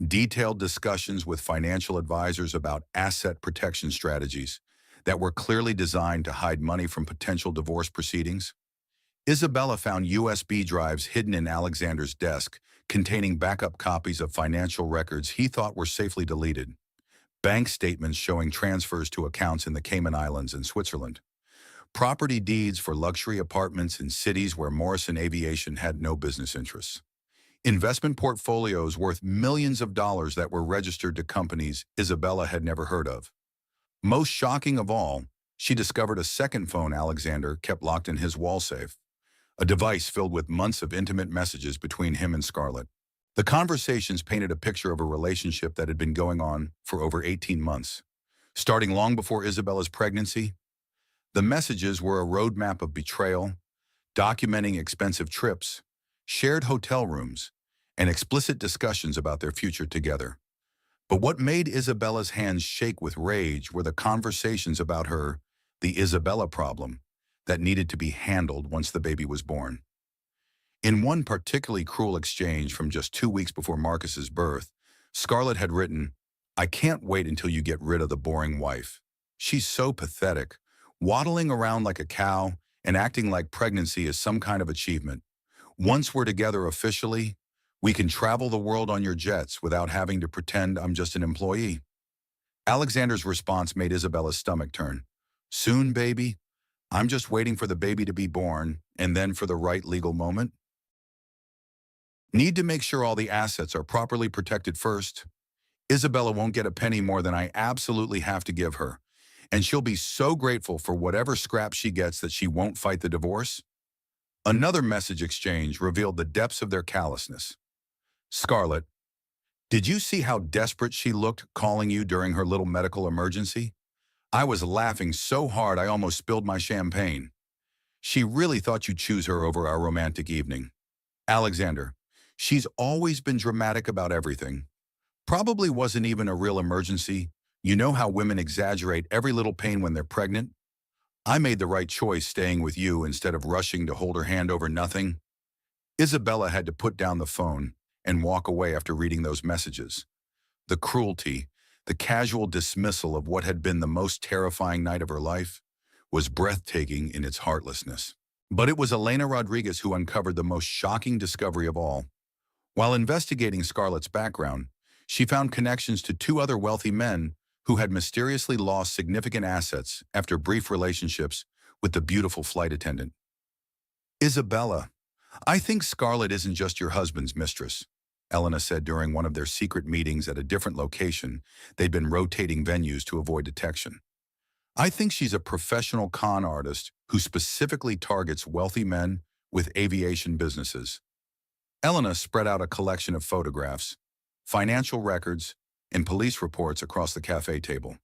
detailed discussions with financial advisors about asset protection strategies that were clearly designed to hide money from potential divorce proceedings. Isabella found USB drives hidden in Alexander's desk containing backup copies of financial records he thought were safely deleted, bank statements showing transfers to accounts in the Cayman Islands and Switzerland, property deeds for luxury apartments in cities where Morrison Aviation had no business interests, investment portfolios worth millions of dollars that were registered to companies Isabella had never heard of. Most shocking of all, she discovered a second phone Alexander kept locked in his wall safe, a device filled with months of intimate messages between him and Scarlett. The conversations painted a picture of a relationship that had been going on for over 18 months. Starting long before Isabella's pregnancy, the messages were a roadmap of betrayal, documenting expensive trips, shared hotel rooms, and explicit discussions about their future together. But what made Isabella's hands shake with rage were the conversations about the Isabella problem, that needed to be handled once the baby was born. In one particularly cruel exchange from just 2 weeks before Marcus's birth, Scarlett had written, "I can't wait until you get rid of the boring wife. She's so pathetic, waddling around like a cow and acting like pregnancy is some kind of achievement. Once we're together officially, we can travel the world on your jets without having to pretend I'm just an employee." Alexander's response made Isabella's stomach turn. "Soon, baby? I'm just waiting for the baby to be born and then for the right legal moment. Need to make sure all the assets are properly protected first. Isabella won't get a penny more than I absolutely have to give her, and she'll be so grateful for whatever scrap she gets that she won't fight the divorce." Another message exchange revealed the depths of their callousness. "Scarlett, did you see how desperate she looked calling you during her little medical emergency? I was laughing so hard I almost spilled my champagne. She really thought you'd choose her over our romantic evening. Alexander, she's always been dramatic about everything. Probably wasn't even a real emergency. You know how women exaggerate every little pain when they're pregnant? I made the right choice staying with you instead of rushing to hold her hand over nothing." Isabella had to put down the phone and walk away after reading those messages. The cruelty, the casual dismissal of what had been the most terrifying night of her life, was breathtaking in its heartlessness. But it was Elena Rodriguez who uncovered the most shocking discovery of all. While investigating Scarlett's background, she found connections to 2 other wealthy men who had mysteriously lost significant assets after brief relationships with the beautiful flight attendant. "Isabella, I think Scarlett isn't just your husband's mistress," Elena said during one of their secret meetings at a different location. They'd been rotating venues to avoid detection. "I think she's a professional con artist who specifically targets wealthy men with aviation businesses." Elena spread out a collection of photographs, financial records, and police reports across the cafe table.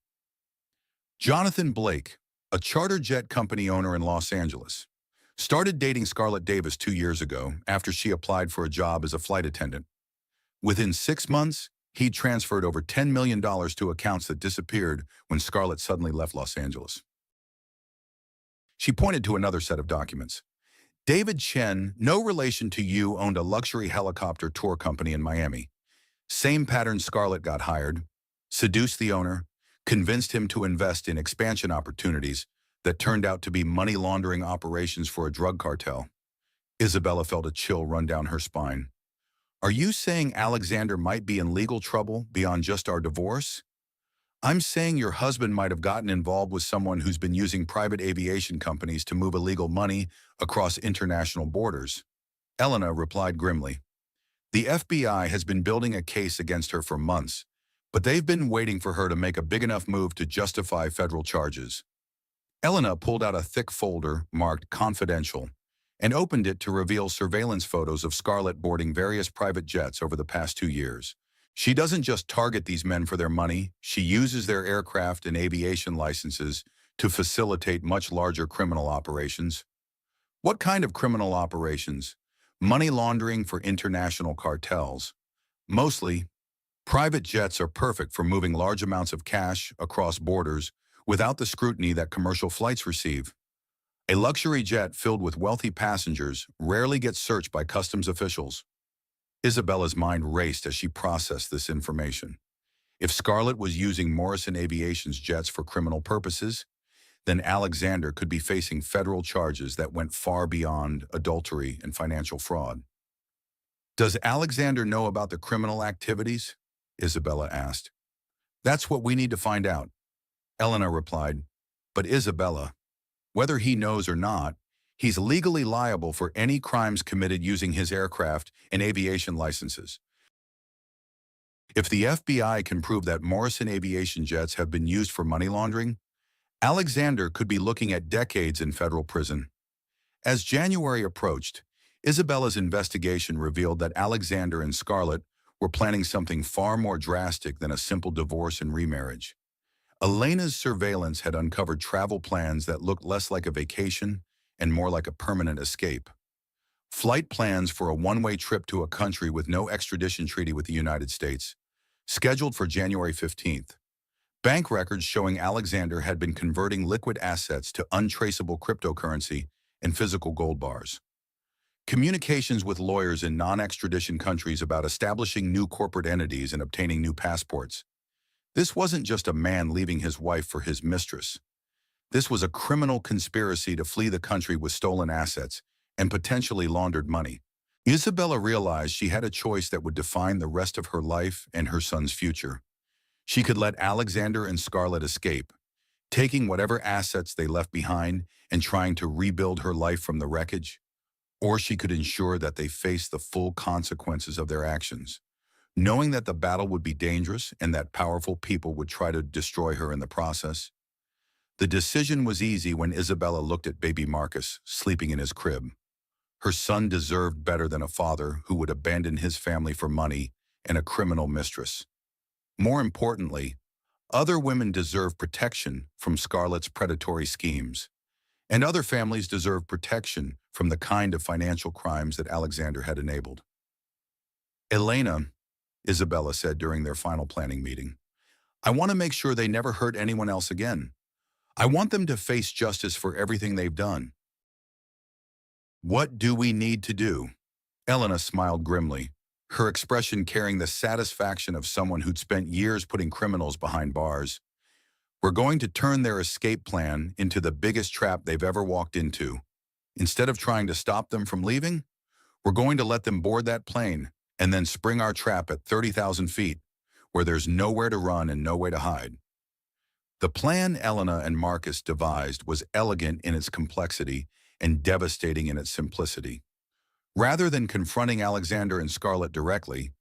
Jonathan Blake, a charter jet company owner in Los Angeles, started dating Scarlett Davis 2 years ago after she applied for a job as a flight attendant. Within 6 months, he transferred over $10 million to accounts that disappeared when Scarlett suddenly left Los Angeles. She pointed to another set of documents. "David Chen, no relation to you, owned a luxury helicopter tour company in Miami. Same pattern Scarlett got hired, seduced the owner, convinced him to invest in expansion opportunities that turned out to be money laundering operations for a drug cartel." Isabella felt a chill run down her spine. "Are you saying Alexander might be in legal trouble beyond just our divorce?" "I'm saying your husband might have gotten involved with someone who's been using private aviation companies to move illegal money across international borders," Elena replied grimly. "The FBI has been building a case against her for months, but they've been waiting for her to make a big enough move to justify federal charges." Elena pulled out a thick folder marked "Confidential" and opened it to reveal surveillance photos of Scarlett boarding various private jets over the past 2 years. "She doesn't just target these men for their money, she uses their aircraft and aviation licenses to facilitate much larger criminal operations." "What kind of criminal operations?" "Money laundering for international cartels. Mostly, private jets are perfect for moving large amounts of cash across borders without the scrutiny that commercial flights receive." A luxury jet filled with wealthy passengers rarely gets searched by customs officials. Isabella's mind raced as she processed this information. If Scarlett was using Morrison Aviation's jets for criminal purposes, then Alexander could be facing federal charges that went far beyond adultery and financial fraud. Does Alexander know about the criminal activities? Isabella asked. That's what we need to find out, Elena replied. But Isabella, whether he knows or not, he's legally liable for any crimes committed using his aircraft and aviation licenses. If the FBI can prove that Morrison Aviation jets have been used for money laundering, Alexander could be looking at decades in federal prison. As January approached, Isabella's investigation revealed that Alexander and Scarlett were planning something far more drastic than a simple divorce and remarriage. Elena's surveillance had uncovered travel plans that looked less like a vacation and more like a permanent escape. Flight plans for a one-way trip to a country with no extradition treaty with the United States, scheduled for January 15th. Bank records showing Alexander had been converting liquid assets to untraceable cryptocurrency and physical gold bars. Communications with lawyers in non-extradition countries about establishing new corporate entities and obtaining new passports. This wasn't just a man leaving his wife for his mistress. This was a criminal conspiracy to flee the country with stolen assets and potentially laundered money. Isabella realized she had a choice that would define the rest of her life and her son's future. She could let Alexander and Scarlett escape, taking whatever assets they left behind and trying to rebuild her life from the wreckage, or she could ensure that they faced the full consequences of their actions, knowing that the battle would be dangerous and that powerful people would try to destroy her in the process. The decision was easy when Isabella looked at baby Marcus sleeping in his crib. Her son deserved better than a father who would abandon his family for money and a criminal mistress. More importantly, other women deserve protection from Scarlett's predatory schemes, and other families deserve protection from the kind of financial crimes that Alexander had enabled. Elena, Isabella said during their final planning meeting, I want to make sure they never hurt anyone else again. I want them to face justice for everything they've done. What do we need to do? Elena smiled grimly, her expression carrying the satisfaction of someone who'd spent years putting criminals behind bars. We're going to turn their escape plan into the biggest trap they've ever walked into. Instead of trying to stop them from leaving, we're going to let them board that plane and then spring our trap at 30,000 feet, where there's nowhere to run and no way to hide. The plan Elena and Marcus devised was elegant in its complexity and devastating in its simplicity. Rather than confronting Alexander and Scarlett directly,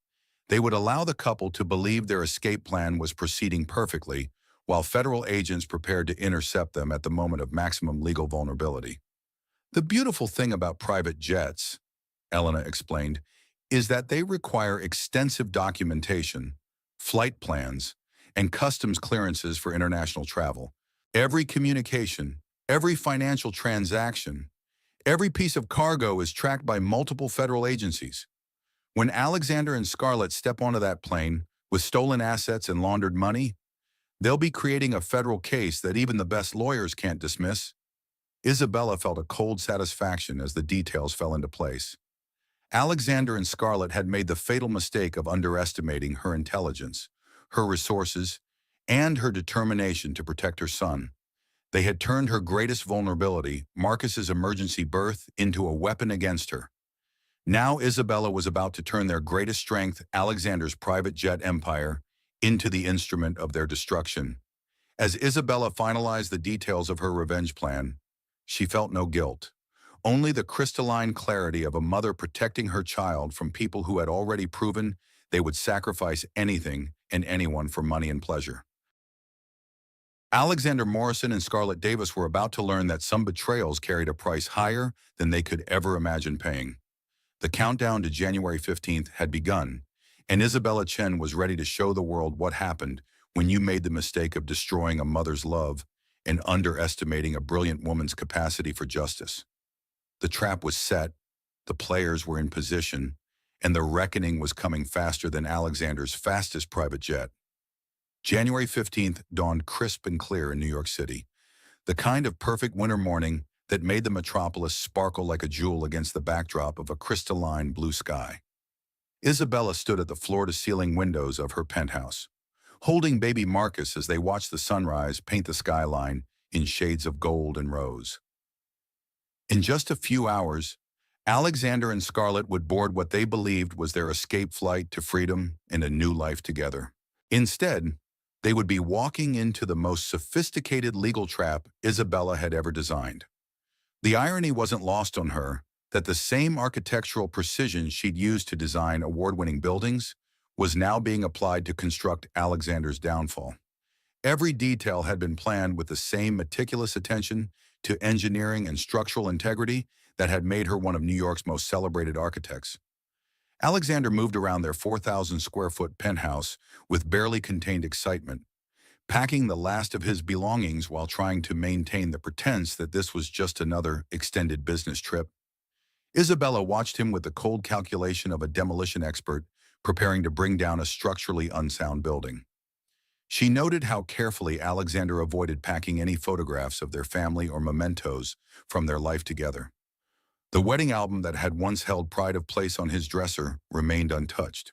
they would allow the couple to believe their escape plan was proceeding perfectly, while federal agents prepared to intercept them at the moment of maximum legal vulnerability. The beautiful thing about private jets, Elena explained, is that they require extensive documentation, flight plans, and customs clearances for international travel. Every communication, every financial transaction, every piece of cargo is tracked by multiple federal agencies. When Alexander and Scarlett step onto that plane with stolen assets and laundered money, they'll be creating a federal case that even the best lawyers can't dismiss. Isabella felt a cold satisfaction as the details fell into place. Alexander and Scarlett had made the fatal mistake of underestimating her intelligence, her resources, and her determination to protect her son. They had turned her greatest vulnerability, Marcus's emergency birth, into a weapon against her. Now Isabella was about to turn their greatest strength, Alexander's private jet empire, into the instrument of their destruction. As Isabella finalized the details of her revenge plan, she felt no guilt, only the crystalline clarity of a mother protecting her child from people who had already proven they would sacrifice anything and anyone for money and pleasure. Alexander Morrison and Scarlett Davis were about to learn that some betrayals carried a price higher than they could ever imagine paying. The countdown to January 15th had begun, and Isabella Chen was ready to show the world what happened when you made the mistake of destroying a mother's love and underestimating a brilliant woman's capacity for justice. The trap was set, the players were in position, and the reckoning was coming faster than Alexander's fastest private jet. January 15th dawned crisp and clear in New York City, the kind of perfect winter morning that made the metropolis sparkle like a jewel against the backdrop of a crystalline blue sky. Isabella stood at the floor-to-ceiling windows of her penthouse, holding baby Marcus as they watched the sunrise paint the skyline in shades of gold and rose. In just a few hours, Alexander and Scarlett would board what they believed was their escape flight to freedom and a new life together. Instead, they would be walking into the most sophisticated legal trap Isabella had ever designed. The irony wasn't lost on her that the same architectural precision she'd used to design award-winning buildings was now being applied to construct Alexander's downfall. Every detail had been planned with the same meticulous attention to engineering and structural integrity that had made her one of New York's most celebrated architects. Alexander moved around their 4,000-square-foot penthouse with barely contained excitement, packing the last of his belongings while trying to maintain the pretense that this was just another extended business trip. Isabella watched him with the cold calculation of a demolition expert preparing to bring down a structurally unsound building. She noted how carefully Alexander avoided packing any photographs of their family or mementos from their life together. The wedding album that had once held pride of place on his dresser remained untouched.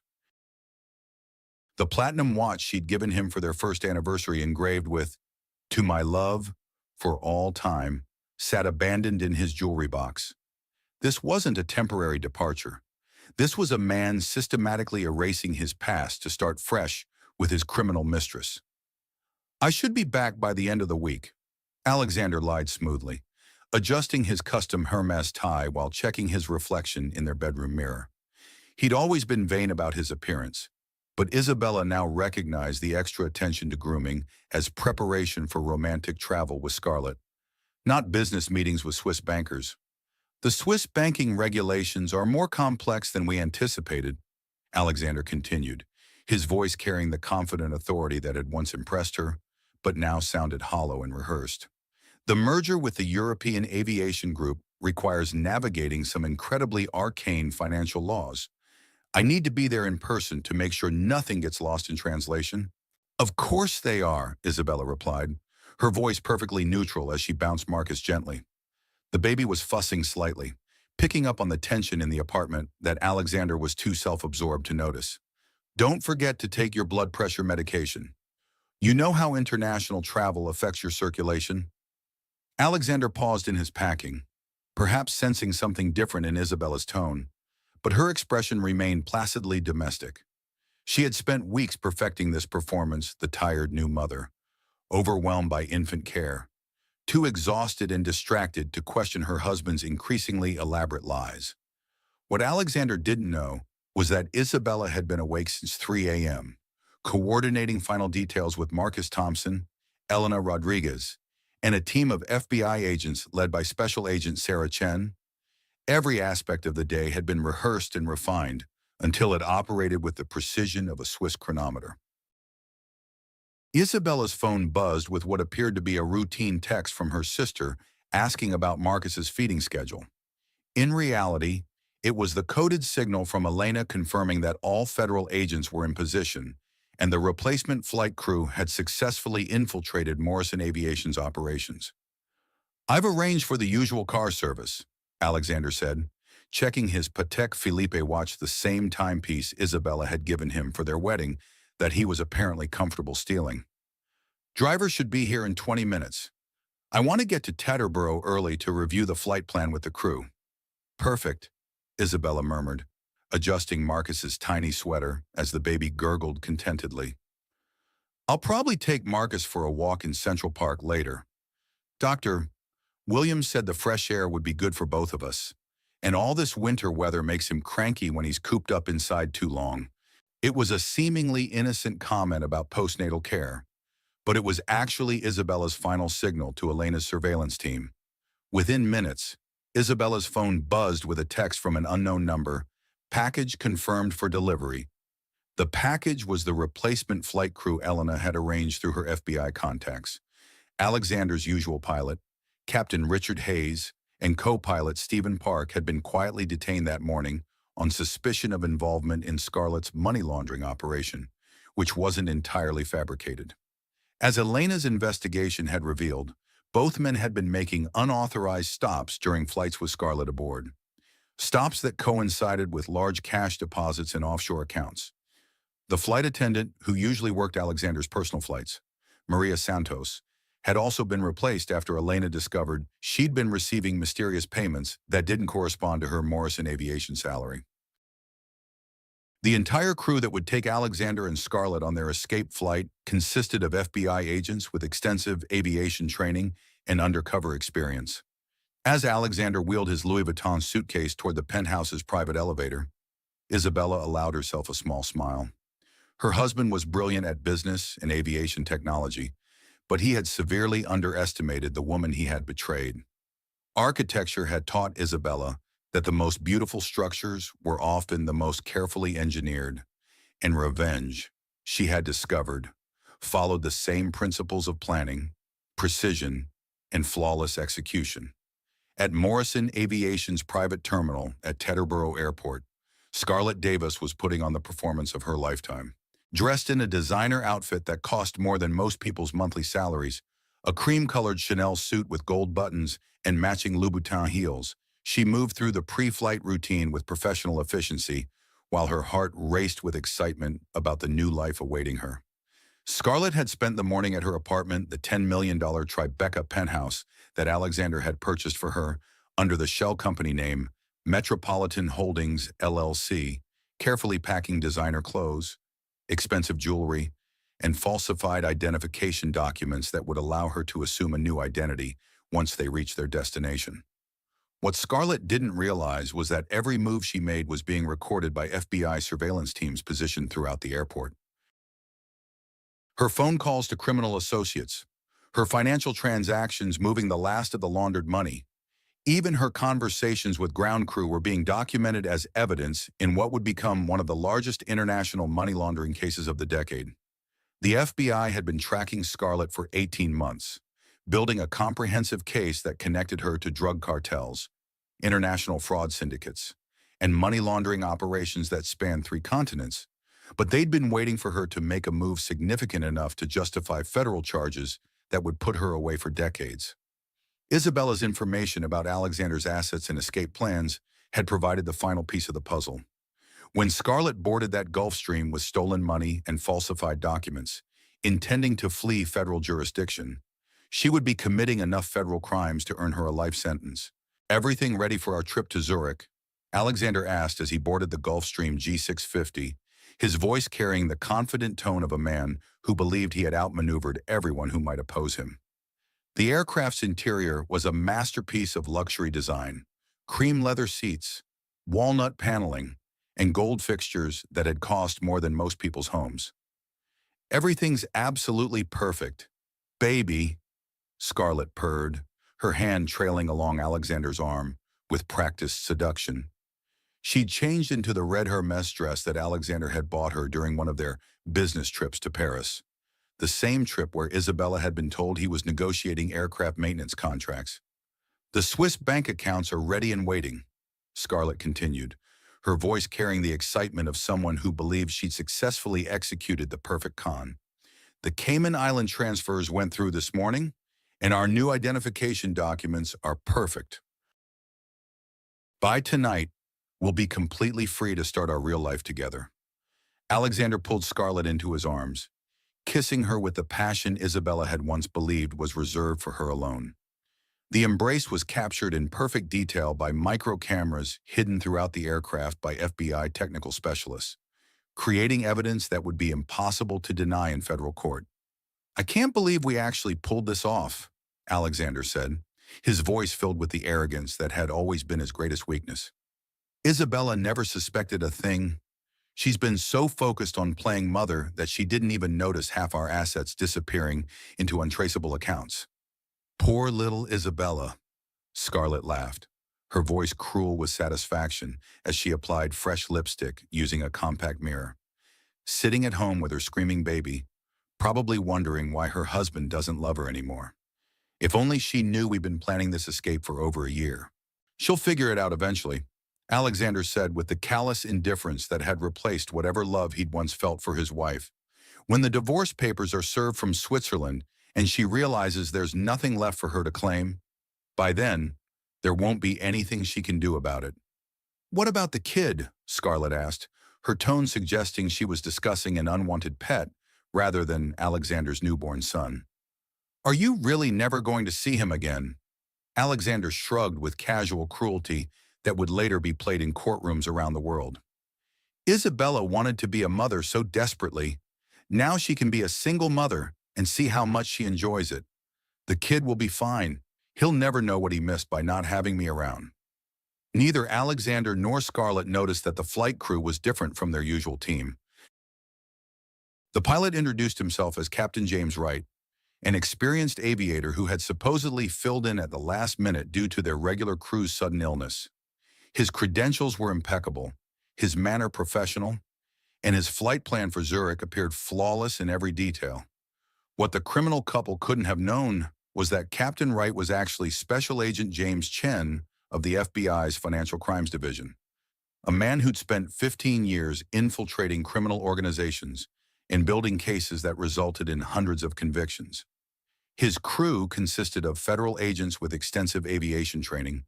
The platinum watch she'd given him for their first anniversary, engraved with, "To my love, for all time," sat abandoned in his jewelry box. This wasn't a temporary departure. This was a man systematically erasing his past to start fresh with his criminal mistress. "I should be back by the end of the week," Alexander lied smoothly, adjusting his custom Hermes tie while checking his reflection in their bedroom mirror. He'd always been vain about his appearance, but Isabella now recognized the extra attention to grooming as preparation for romantic travel with Scarlett, not business meetings with Swiss bankers. "The Swiss banking regulations are more complex than we anticipated," Alexander continued, his voice carrying the confident authority that had once impressed her, but now sounded hollow and rehearsed. "The merger with the European Aviation Group requires navigating some incredibly arcane financial laws. I need to be there in person to make sure nothing gets lost in translation." "Of course they are," Isabella replied, her voice perfectly neutral as she bounced Marcus gently. The baby was fussing slightly, picking up on the tension in the apartment that Alexander was too self-absorbed to notice. "Don't forget to take your blood pressure medication. You know how international travel affects your circulation?" Alexander paused in his packing, perhaps sensing something different in Isabella's tone, but her expression remained placidly domestic. She had spent weeks perfecting this performance, the tired new mother, overwhelmed by infant care, too exhausted and distracted to question her husband's increasingly elaborate lies. What Alexander didn't know was that Isabella had been awake since 3 a.m., coordinating final details with Marcus Thompson, Elena Rodriguez, and a team of FBI agents led by Special Agent Sarah Chen. Every aspect of the day had been rehearsed and refined until it operated with the precision of a Swiss chronometer. Isabella's phone buzzed with what appeared to be a routine text from her sister asking about Marcus's feeding schedule. In reality, it was the coded signal from Elena confirming that all federal agents were in position, and the replacement flight crew had successfully infiltrated Morrison Aviation's operations. "I've arranged for the usual car service," Alexander said, checking his Patek Philippe watch, the same timepiece Isabella had given him for their wedding that he was apparently comfortable stealing. "Driver should be here in 20 minutes. I want to get to Teterboro early to review the flight plan with the crew." "Perfect," Isabella murmured, adjusting Marcus's tiny sweater as the baby gurgled contentedly. "I'll probably take Marcus for a walk in Central Park later. Dr. Williams said the fresh air would be good for both of us, and all this winter weather makes him cranky when he's cooped up inside too long." It was a seemingly innocent comment about postnatal care, but it was actually Isabella's final signal to Elena's surveillance team. Within minutes, Isabella's phone buzzed with a text from an unknown number, "Package confirmed for delivery." The package was the replacement flight crew Elena had arranged through her FBI contacts. Alexander's usual pilot, Captain Richard Hayes, and co-pilot Stephen Park had been quietly detained that morning on suspicion of involvement in Scarlett's money laundering operation, which wasn't entirely fabricated. As Elena's investigation had revealed, Both men had been making unauthorized stops during flights with Scarlett aboard. Stops that coincided with large cash deposits in offshore accounts. The flight attendant, who usually worked Alexander's personal flights, Maria Santos, had also been replaced after Elena discovered she'd been receiving mysterious payments that didn't correspond to her Morrison Aviation salary. The entire crew that would take Alexander and Scarlett on their escape flight consisted of FBI agents with extensive aviation training and undercover experience. As Alexander wheeled his Louis Vuitton suitcase toward the penthouse's private elevator, Isabella allowed herself a small smile. Her husband was brilliant at business and aviation technology, but he had severely underestimated the woman he had betrayed. Architecture had taught Isabella that the most beautiful structures were often the most carefully engineered, and revenge, she had discovered, followed the same principles of planning, precision, and flawless execution. At Morrison Aviation's private terminal at Teterboro Airport, Scarlett Davis was putting on the performance of her lifetime. Dressed in a designer outfit that cost more than most people's monthly salaries, a cream-colored Chanel suit with gold buttons and matching Louboutin heels, she moved through the pre-flight routine with professional efficiency, while her heart raced with excitement about the new life awaiting her. Scarlett had spent the morning at her apartment, the $10 million Tribeca penthouse that Alexander had purchased for her under the shell company name Metropolitan Holdings, LLC, carefully packing designer clothes, expensive jewelry, and falsified identification documents that would allow her to assume a new identity once they reached their destination. What Scarlett didn't realize was that every move she made was being recorded by FBI surveillance teams positioned throughout the airport. Her phone calls to criminal associates, her financial transactions moving the last of the laundered money, even her conversations with ground crew were being documented as evidence in what would become one of the largest international money laundering cases of the decade. The FBI had been tracking Scarlett for 18 months, building a comprehensive case that connected her to drug cartels, international fraud syndicates, and money laundering operations that spanned 3 continents. But they'd been waiting for her to make a move significant enough to justify federal charges that would put her away for decades. Isabella's information about Alexander's assets and escape plans had provided the final piece of the puzzle. When Scarlett boarded that Gulfstream with stolen money and falsified documents, intending to flee federal jurisdiction, she would be committing enough federal crimes to earn her a life sentence. "Everything ready for our trip to Zurich?" Alexander asked as he boarded the Gulfstream G650, his voice carrying the confident tone of a man who believed he had outmaneuvered everyone who might oppose him. The aircraft's interior was a masterpiece of luxury design: cream leather seats, walnut paneling, and gold fixtures that had cost more than most people's homes. "Everything's absolutely perfect, baby," Scarlett purred, her hand trailing along Alexander's arm with practiced seduction. She'd changed into the red Hermes dress that Alexander had bought her during one of their business trips to Paris. The same trip where Isabella had been told he was negotiating aircraft maintenance contracts. "The Swiss bank accounts are ready and waiting," Scarlett continued, her voice carrying the excitement of someone who believed she'd successfully executed the perfect con. "The Cayman Island transfers went through this morning, and our new identification documents are perfect. By tonight, we'll be completely free to start our real life together." Alexander pulled Scarlett into his arms, kissing her with the passion Isabella had once believed was reserved for her alone. The embrace was captured in perfect detail by micro cameras hidden throughout the aircraft by FBI technical specialists, creating evidence that would be impossible to deny in federal court. "I can't believe we actually pulled this off," Alexander said, his voice filled with the arrogance that had always been his greatest weakness. "Isabella never suspected a thing. She's been so focused on playing mother that she didn't even notice half our assets disappearing into untraceable accounts." "Poor little Isabella," Scarlett laughed, her voice cruel with satisfaction as she applied fresh lipstick using a compact mirror. Sitting at home with her screaming baby, probably wondering why her husband doesn't love her anymore. "If only she knew we've been planning this escape for over a year." "She'll figure it out eventually," Alexander said with the callous indifference that had replaced whatever love he'd once felt for his wife. "When the divorce papers are served from Switzerland and she realizes there's nothing left for her to claim. By then, there won't be anything she can do about it. "What about the kid?" Scarlett asked, her tone suggesting she was discussing an unwanted pet rather than Alexander's newborn son. "Are you really never going to see him again?" Alexander shrugged with casual cruelty that would later be played in courtrooms around the world. Isabella wanted to be a mother so desperately. Now she can be a single mother and see how much she enjoys it. "The kid will be fine. He'll never know what he missed by not having me around." Neither Alexander nor Scarlett noticed that the flight crew was different from their usual team. The pilot introduced himself as Captain James Wright, an experienced aviator who had supposedly filled in at the last minute due to their regular crew's sudden illness. His credentials were impeccable, his manner professional, and his flight plan for Zurich appeared flawless in every detail. What the criminal couple couldn't have known was that Captain Wright was actually Special Agent James Chen of the FBI's Financial Crimes Division, a man who'd spent 15 years infiltrating criminal organizations and building cases that resulted in hundreds of convictions. His crew consisted of federal agents with extensive aviation training,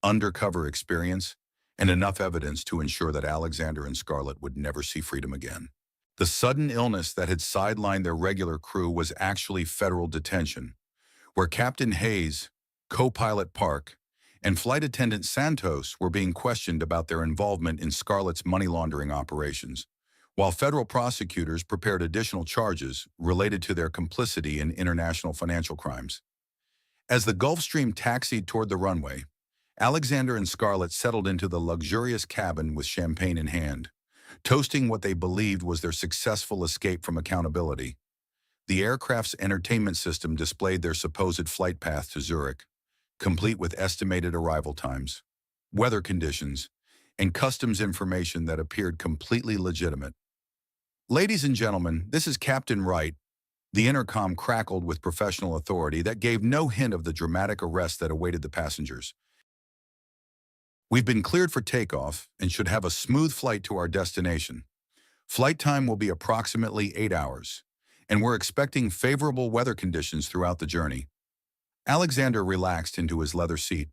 undercover experience, and enough evidence to ensure that Alexander and Scarlett would never see freedom again. The sudden illness that had sidelined their regular crew was actually federal detention, where Captain Hayes, co-pilot Park, and flight attendant Santos were being questioned about their involvement in Scarlett's money laundering operations, while federal prosecutors prepared additional charges related to their complicity in international financial crimes. As the Gulfstream taxied toward the runway, Alexander and Scarlett settled into the luxurious cabin with champagne in hand, toasting what they believed was their successful escape from accountability. The aircraft's entertainment system displayed their supposed flight path to Zurich, complete with estimated arrival times, weather conditions, and customs information that appeared completely legitimate. "Ladies and gentlemen, this is Captain Wright." The intercom crackled with professional authority that gave no hint of the dramatic arrest that awaited the passengers. "We've been cleared for takeoff and should have a smooth flight to our destination. Flight time will be approximately 8 hours, and we're expecting favorable weather conditions throughout the journey." Alexander relaxed into his leather seat,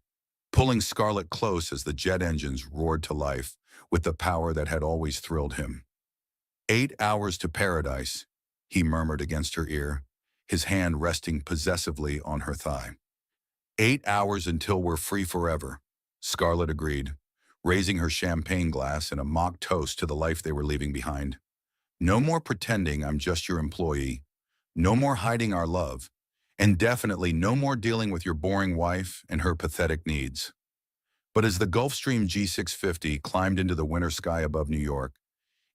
pulling Scarlett close as the jet engines roared to life with the power that had always thrilled him. "8 hours to paradise," he murmured against her ear, his hand resting possessively on her thigh. "8 hours until we're free forever," Scarlett agreed, raising her champagne glass in a mock toast to the life they were leaving behind. "No more pretending I'm just your employee. No more hiding our love. And definitely no more dealing with your boring wife and her pathetic needs." But as the Gulfstream G650 climbed into the winter sky above New York,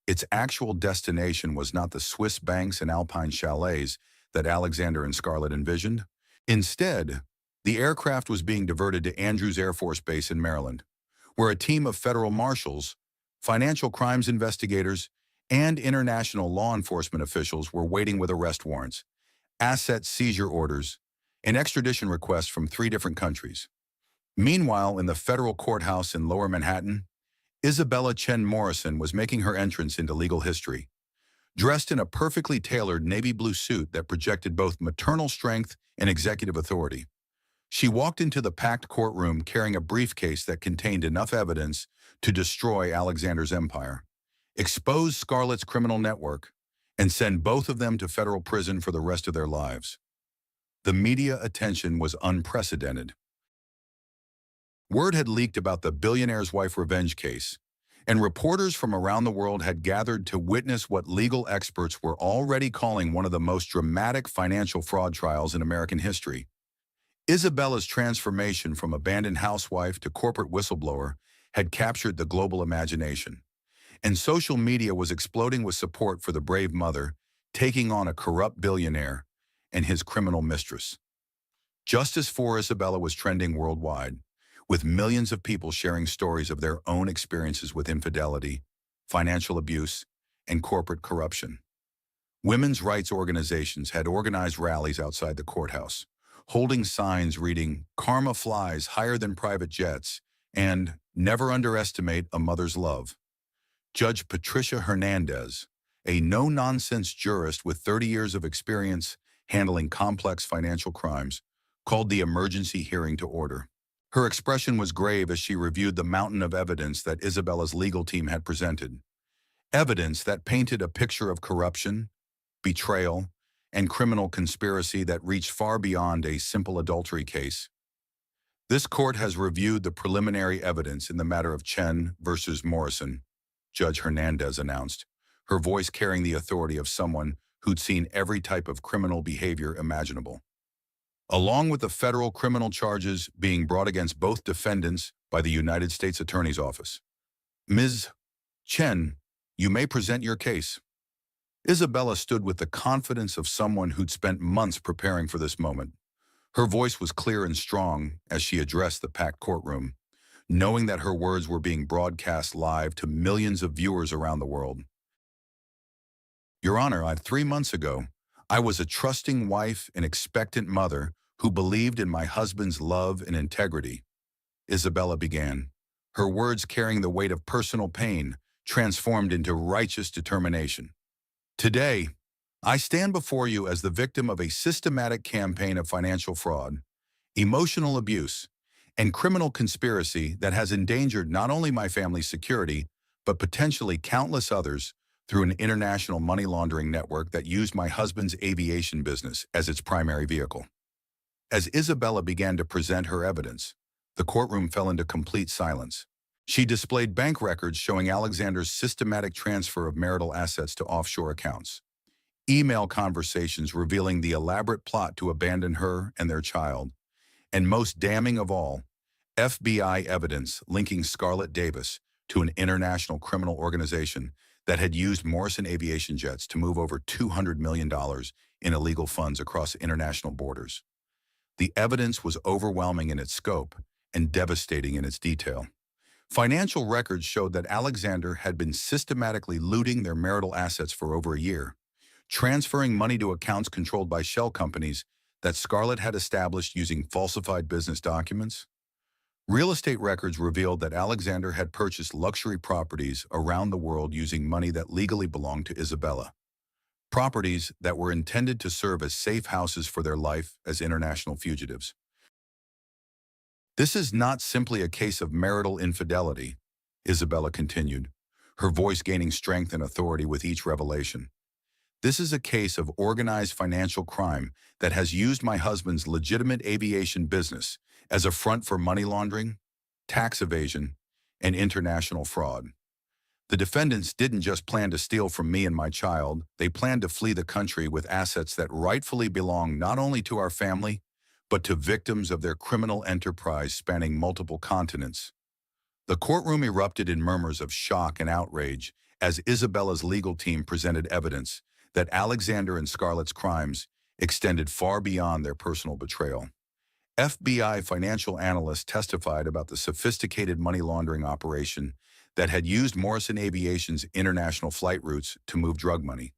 its actual destination was not the Swiss banks and alpine chalets that Alexander and Scarlett envisioned. Instead, the aircraft was being diverted to Andrews Air Force Base in Maryland, where a team of federal marshals, financial crimes investigators, and international law enforcement officials were waiting with arrest warrants, asset seizure orders, and extradition requests from 3 different countries. Meanwhile, in the federal courthouse in Lower Manhattan, Isabella Chen Morrison was making her entrance into legal history. Dressed in a perfectly tailored navy blue suit that projected both maternal strength and executive authority, she walked into the packed courtroom carrying a briefcase that contained enough evidence to destroy Alexander's empire, expose Scarlett's criminal network, and send both of them to federal prison for the rest of their lives. The media attention was unprecedented. Word had leaked about the billionaire's wife revenge case, and reporters from around the world had gathered to witness what legal experts were already calling one of the most dramatic financial fraud trials in American history. Isabella's transformation from abandoned housewife to corporate whistleblower had captured the global imagination, and social media was exploding with support for the brave mother taking on a corrupt billionaire and his criminal mistress. Justice for Isabella was trending worldwide, with millions of people sharing stories of their own experiences with infidelity, financial abuse, and corporate corruption. Women's rights organizations had organized rallies outside the courthouse, holding signs reading, "Karma flies higher than private jets," and "Never underestimate a mother's love." Judge Patricia Hernandez, a no-nonsense jurist with 30 years of experience, handling complex financial crimes, called the emergency hearing to order. Her expression was grave as she reviewed the mountain of evidence that Isabella's legal team had presented. Evidence that painted a picture of corruption, betrayal, and criminal conspiracy that reached far beyond a simple adultery case. This court has reviewed the preliminary evidence in the matter of Chen versus Morrison, Judge Hernandez announced, her voice carrying the authority of someone who'd seen every type of criminal behavior imaginable. Along with the federal criminal charges being brought against both defendants by the United States Attorney's Office. Ms. Chen, you may present your case. Isabella stood with the confidence of someone who'd spent months preparing for this moment. Her voice was clear and strong as she addressed the packed courtroom, knowing that her words were being broadcast live to millions of viewers around the world. Your Honor, 3 months ago, I was a trusting wife and expectant mother who believed in my husband's love and integrity, Isabella began, her words carrying the weight of personal pain transformed into righteous determination. Today, I stand before you as the victim of a systematic campaign of financial fraud, emotional abuse, and criminal conspiracy that has endangered not only my family's security, but potentially countless others through an international money laundering network that used my husband's aviation business as its primary vehicle. As Isabella began to present her evidence, the courtroom fell into complete silence. She displayed bank records showing Alexander's systematic transfer of marital assets to offshore accounts, email conversations revealing the elaborate plot to abandon her and their child, and most damning of all, FBI evidence linking Scarlett Davis to an international criminal organization that had used Morrison aviation jets to move over $200 million in illegal funds across international borders. The evidence was overwhelming in its scope and devastating in its detail. Financial records showed that Alexander had been systematically looting their marital assets for over a year, transferring money to accounts controlled by shell companies that Scarlett had established using falsified business documents. Real estate records revealed that Alexander had purchased luxury properties around the world using money that legally belonged to Isabella. Properties that were intended to serve as safe houses for their life as international fugitives. This is not simply a case of marital infidelity, Isabella continued, her voice gaining strength and authority with each revelation. This is a case of organized financial crime that has used my husband's legitimate aviation business as a front for money laundering, tax evasion, and international fraud. The defendants didn't just plan to steal from me and my child, they planned to flee the country with assets that rightfully belong not only to our family, but to victims of their criminal enterprise spanning multiple continents. The courtroom erupted in murmurs of shock and outrage as Isabella's legal team presented evidence that Alexander and Scarlett's crimes extended far beyond their personal betrayal. FBI financial analysts testified about the sophisticated money laundering operation that had used Morrison Aviation's international flight routes to move drug money,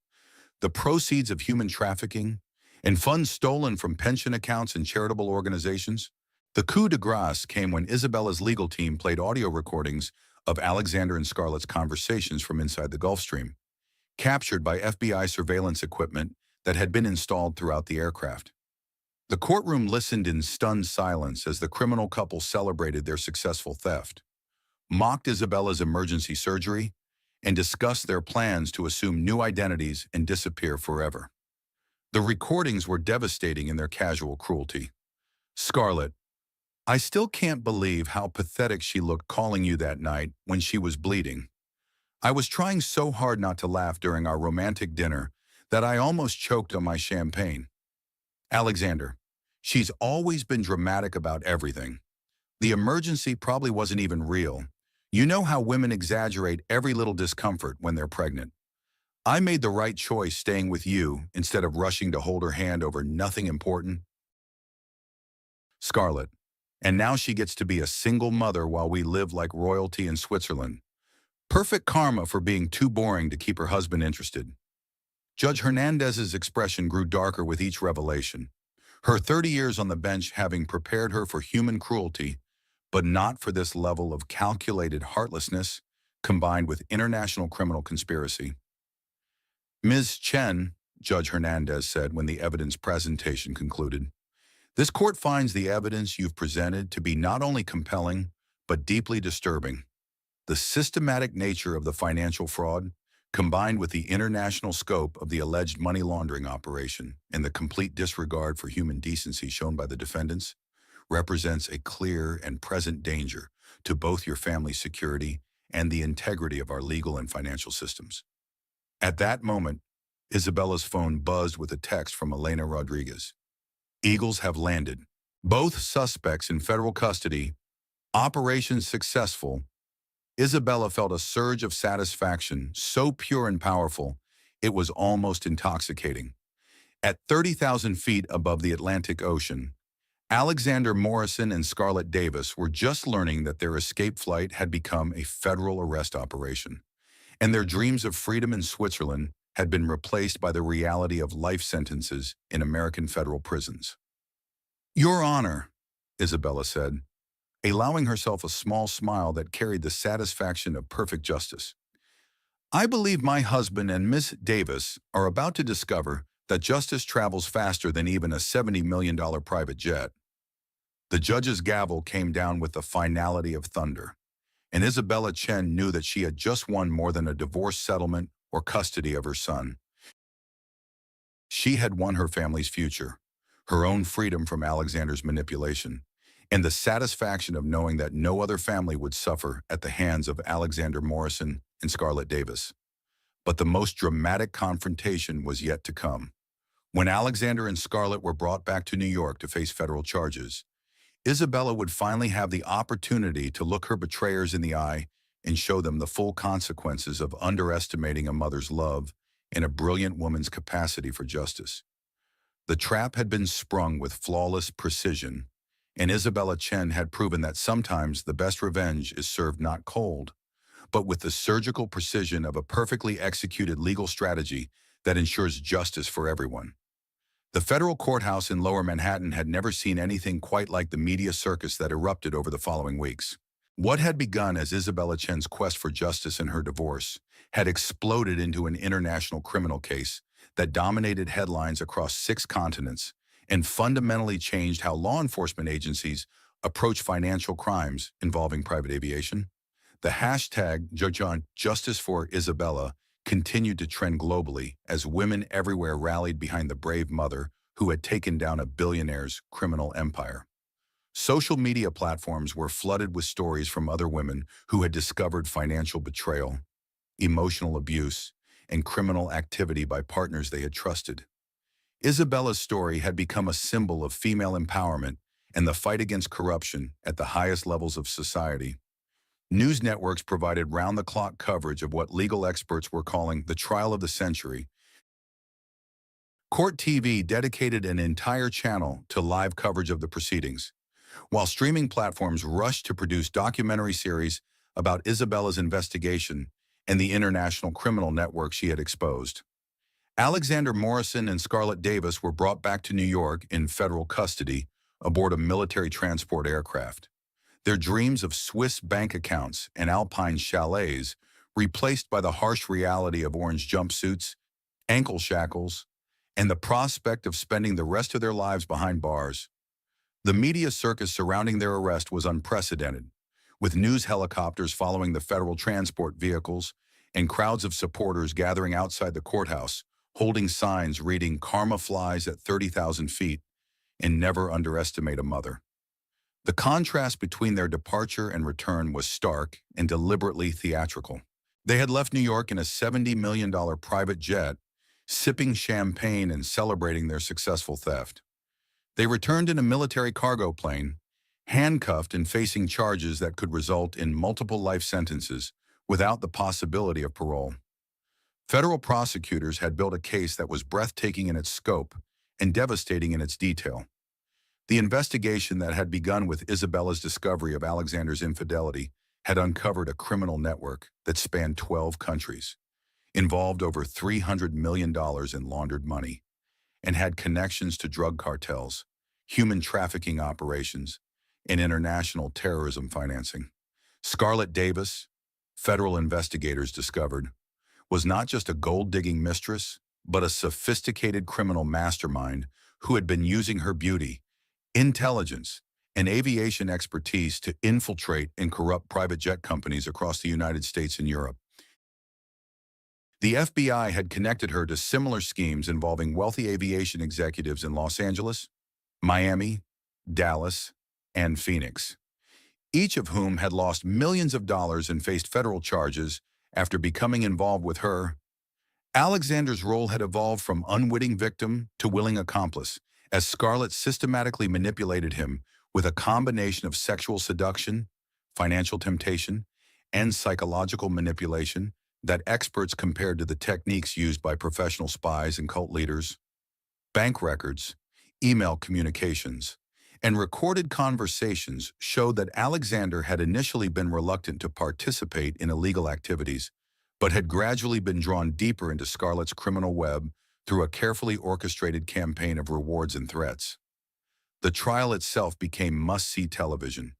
the proceeds of human trafficking, and funds stolen from pension accounts and charitable organizations. The coup de grace came when Isabella's legal team played audio recordings of Alexander and Scarlett's conversations from inside the Gulf Stream, captured by FBI surveillance equipment that had been installed throughout the aircraft. The courtroom listened in stunned silence as the criminal couple celebrated their successful theft, mocked Isabella's emergency surgery, and discussed their plans to assume new identities and disappear forever. The recordings were devastating in their casual cruelty. Scarlett, I still can't believe how pathetic she looked calling you that night when she was bleeding. I was trying so hard not to laugh during our romantic dinner that I almost choked on my champagne. Alexander, she's always been dramatic about everything. The emergency probably wasn't even real. You know how women exaggerate every little discomfort when they're pregnant. I made the right choice staying with you instead of rushing to hold her hand over nothing important. Scarlett, and now she gets to be a single mother while we live like royalty in Switzerland. Perfect karma for being too boring to keep her husband interested. Judge Hernandez's expression grew darker with each revelation, her 30 years on the bench having prepared her for human cruelty, but not for this level of calculated heartlessness combined with international criminal conspiracy. Ms. Chen, Judge Hernandez said when the evidence presentation concluded. This court finds the evidence you've presented to be not only compelling, but deeply disturbing. The systematic nature of the financial fraud, combined with the international scope of the alleged money laundering operation and the complete disregard for human decency shown by the defendants, represents a clear and present danger to both your family's security and the integrity of our legal and financial systems. At that moment, Isabella's phone buzzed with a text from Elena Rodriguez. Eagles have landed. Both suspects in federal custody. Operation successful. Isabella felt a surge of satisfaction, so pure and powerful, it was almost intoxicating. At 30,000 feet above the Atlantic Ocean, Alexander Morrison and Scarlett Davis were just learning that their escape flight had become a federal arrest operation, and their dreams of freedom in Switzerland had been replaced by the reality of life sentences in American federal prisons. "Your Honor," Isabella said, allowing herself a small smile that carried the satisfaction of perfect justice. "I believe my husband and Miss Davis are about to discover that justice travels faster than even a $70 million private jet." The judge's gavel came down with the finality of thunder, and Isabella Chen knew that she had just won more than a divorce settlement or custody of her son. She had won her family's future, her own freedom from Alexander's manipulation, and the satisfaction of knowing that no other family would suffer at the hands of Alexander Morrison and Scarlett Davis. But the most dramatic confrontation was yet to come. When Alexander and Scarlett were brought back to New York to face federal charges, Isabella would finally have the opportunity to look her betrayers in the eye and show them the full consequences of underestimating a mother's love and a brilliant woman's capacity for justice. The trap had been sprung with flawless precision, and Isabella Chen had proven that sometimes the best revenge is served not cold, but with the surgical precision of a perfectly executed legal strategy that ensures justice for everyone. The federal courthouse in Lower Manhattan had never seen anything quite like the media circus that erupted over the following weeks. What had begun as Isabella Chen's quest for justice in her divorce had exploded into an international criminal case that dominated headlines across 6 continents and fundamentally changed how law enforcement agencies approach financial crimes involving private aviation. The hashtag Justice for Isabella continued to trend globally as women everywhere rallied behind the brave mother who had taken down a billionaire's criminal empire. Social media platforms were flooded with stories from other women who had discovered financial betrayal, emotional abuse, and criminal activity by partners they had trusted. Isabella's story had become a symbol of female empowerment and the fight against corruption at the highest levels of society. News networks provided round-the-clock coverage of what legal experts were calling the trial of the century. Court TV dedicated an entire channel to live coverage of the proceedings, while streaming platforms rushed to produce documentary series about Isabella's investigation and the international criminal network she had exposed. Alexander Morrison and Scarlett Davis were brought back to New York in federal custody aboard a military transport aircraft. Their dreams of Swiss bank accounts and alpine chalets replaced by the harsh reality of orange jumpsuits, ankle shackles, and the prospect of spending the rest of their lives behind bars. The media circus surrounding their arrest was unprecedented, with news helicopters following the federal transport vehicles and crowds of supporters gathering outside the courthouse, holding signs reading "Karma flies at 30,000 feet" and "Never underestimate a mother." The contrast between their departure and return was stark and deliberately theatrical. They had left New York in a $70 million private jet, sipping champagne and celebrating their successful theft. They returned in a military cargo plane, handcuffed and facing charges that could result in multiple life sentences without the possibility of parole. Federal prosecutors had built a case that was breathtaking in its scope and devastating in its detail. The investigation that had begun with Isabella's discovery of Alexander's infidelity had uncovered a criminal network that spanned 12 countries, involved over $300 million in laundered money, and had connections to drug cartels, human trafficking operations, and international terrorism financing. Scarlett Davis, federal investigators discovered, was not just a gold-digging mistress, but a sophisticated criminal mastermind who had been using her beauty, intelligence, and aviation expertise to infiltrate and corrupt private jet companies across the United States and Europe. The FBI had connected her to similar schemes involving wealthy aviation executives in Los Angeles, Miami, Dallas, and Phoenix, each of whom had lost millions of dollars and faced federal charges after becoming involved with her. Alexander's role had evolved from unwitting victim to willing accomplice, as Scarlett systematically manipulated him with a combination of sexual seduction, financial temptation, and psychological manipulation that experts compared to the techniques used by professional spies and cult leaders. Bank records, email communications, and recorded conversations showed that Alexander had initially been reluctant to participate in illegal activities, but had gradually been drawn deeper into Scarlett's criminal web through a carefully orchestrated campaign of rewards and threats. The trial itself became must-see television,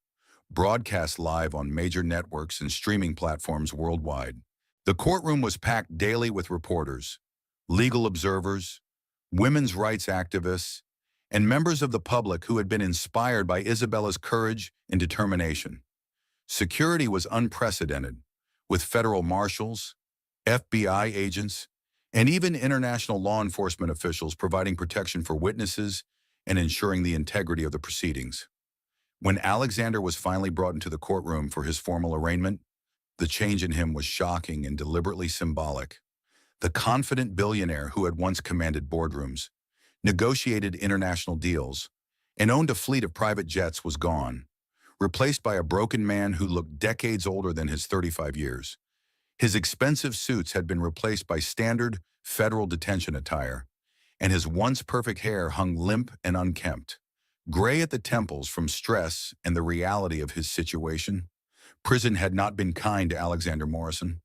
broadcast live on major networks and streaming platforms worldwide. The courtroom was packed daily with reporters, legal observers, women's rights activists, and members of the public who had been inspired by Isabella's courage and determination. Security was unprecedented, with federal marshals, FBI agents, and even international law enforcement officials providing protection for witnesses and ensuring the integrity of the proceedings. When Alexander was finally brought into the courtroom for his formal arraignment, the change in him was shocking and deliberately symbolic. The confident billionaire who had once commanded boardrooms, negotiated international deals, and owned a fleet of private jets was gone, replaced by a broken man who looked decades older than his 35 years. His expensive suits had been replaced by standard federal detention attire, and his once perfect hair hung limp and unkempt, gray at the temples from stress and the reality of his situation. Prison had not been kind to Alexander Morrison.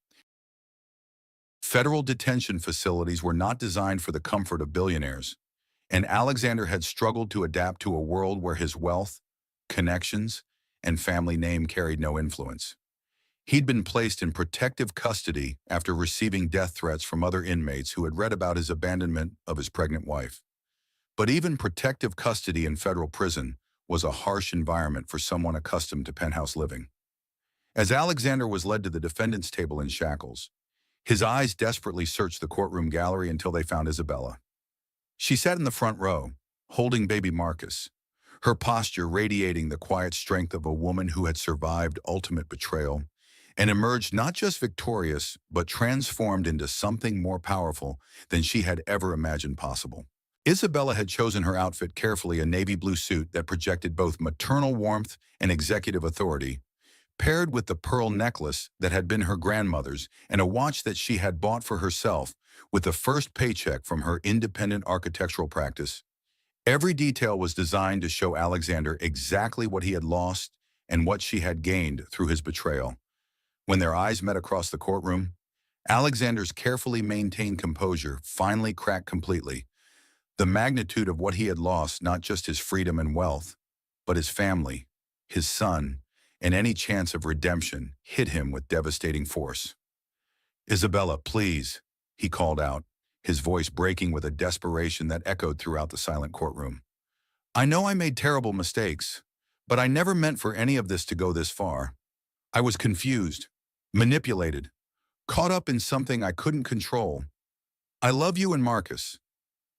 Federal detention facilities were not designed for the comfort of billionaires, and Alexander had struggled to adapt to a world where his wealth, connections, and family name carried no influence. He'd been placed in protective custody after receiving death threats from other inmates who had read about his abandonment of his pregnant wife. But even protective custody in federal prison was a harsh environment for someone accustomed to penthouse living. As Alexander was led to the defendant's table in shackles, his eyes desperately searched the courtroom gallery until they found Isabella. She sat in the front row, holding baby Marcus, her posture radiating the quiet strength of a woman who had survived ultimate betrayal and emerged not just victorious, but transformed into something more powerful than she had ever imagined possible. Isabella had chosen her outfit carefully, a navy blue suit that projected both maternal warmth and executive authority, paired with the pearl necklace that had been her grandmother's and a watch that she had bought for herself with the first paycheck from her independent architectural practice. Every detail was designed to show Alexander exactly what he had lost and what she had gained through his betrayal. When their eyes met across the courtroom, Alexander's carefully maintained composure finally cracked completely. The magnitude of what he had lost, not just his freedom and wealth, but his family, his son, and any chance of redemption, hit him with devastating force. "Isabella, please," he called out, his voice breaking with a desperation that echoed throughout the silent courtroom. "I know I made terrible mistakes, but I never meant for any of this to go this far. I was confused, manipulated, caught up in something I couldn't control. I love you and Marcus.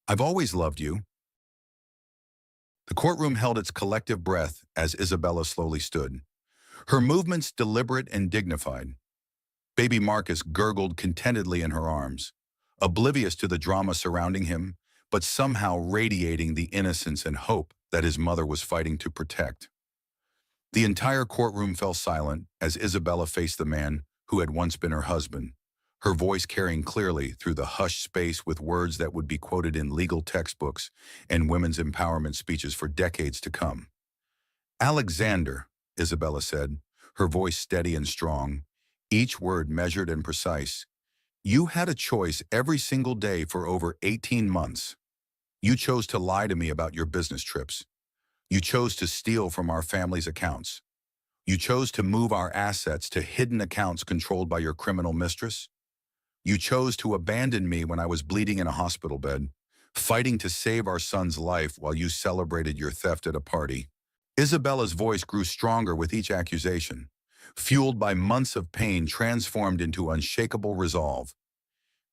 I've always loved you." The courtroom held its collective breath as Isabella slowly stood, her movements deliberate and dignified. Baby Marcus gurgled contentedly in her arms, oblivious to the drama surrounding him, but somehow radiating the innocence and hope that his mother was fighting to protect. The entire courtroom fell silent as Isabella faced the man who had once been her husband, her voice carrying clearly through the hushed space with words that would be quoted in legal textbooks and women's empowerment speeches for decades to come. "Alexander," Isabella said, her voice steady and strong, each word measured and precise. "You had a choice every single day for over 18 months. You chose to lie to me about your business trips. You chose to steal from our family's accounts. You chose to move our assets to hidden accounts controlled by your criminal mistress. You chose to abandon me when I was bleeding in a hospital bed, fighting to save our son's life while you celebrated your theft at a party. Isabella's voice grew stronger with each accusation, fueled by months of pain transformed into unshakable resolve.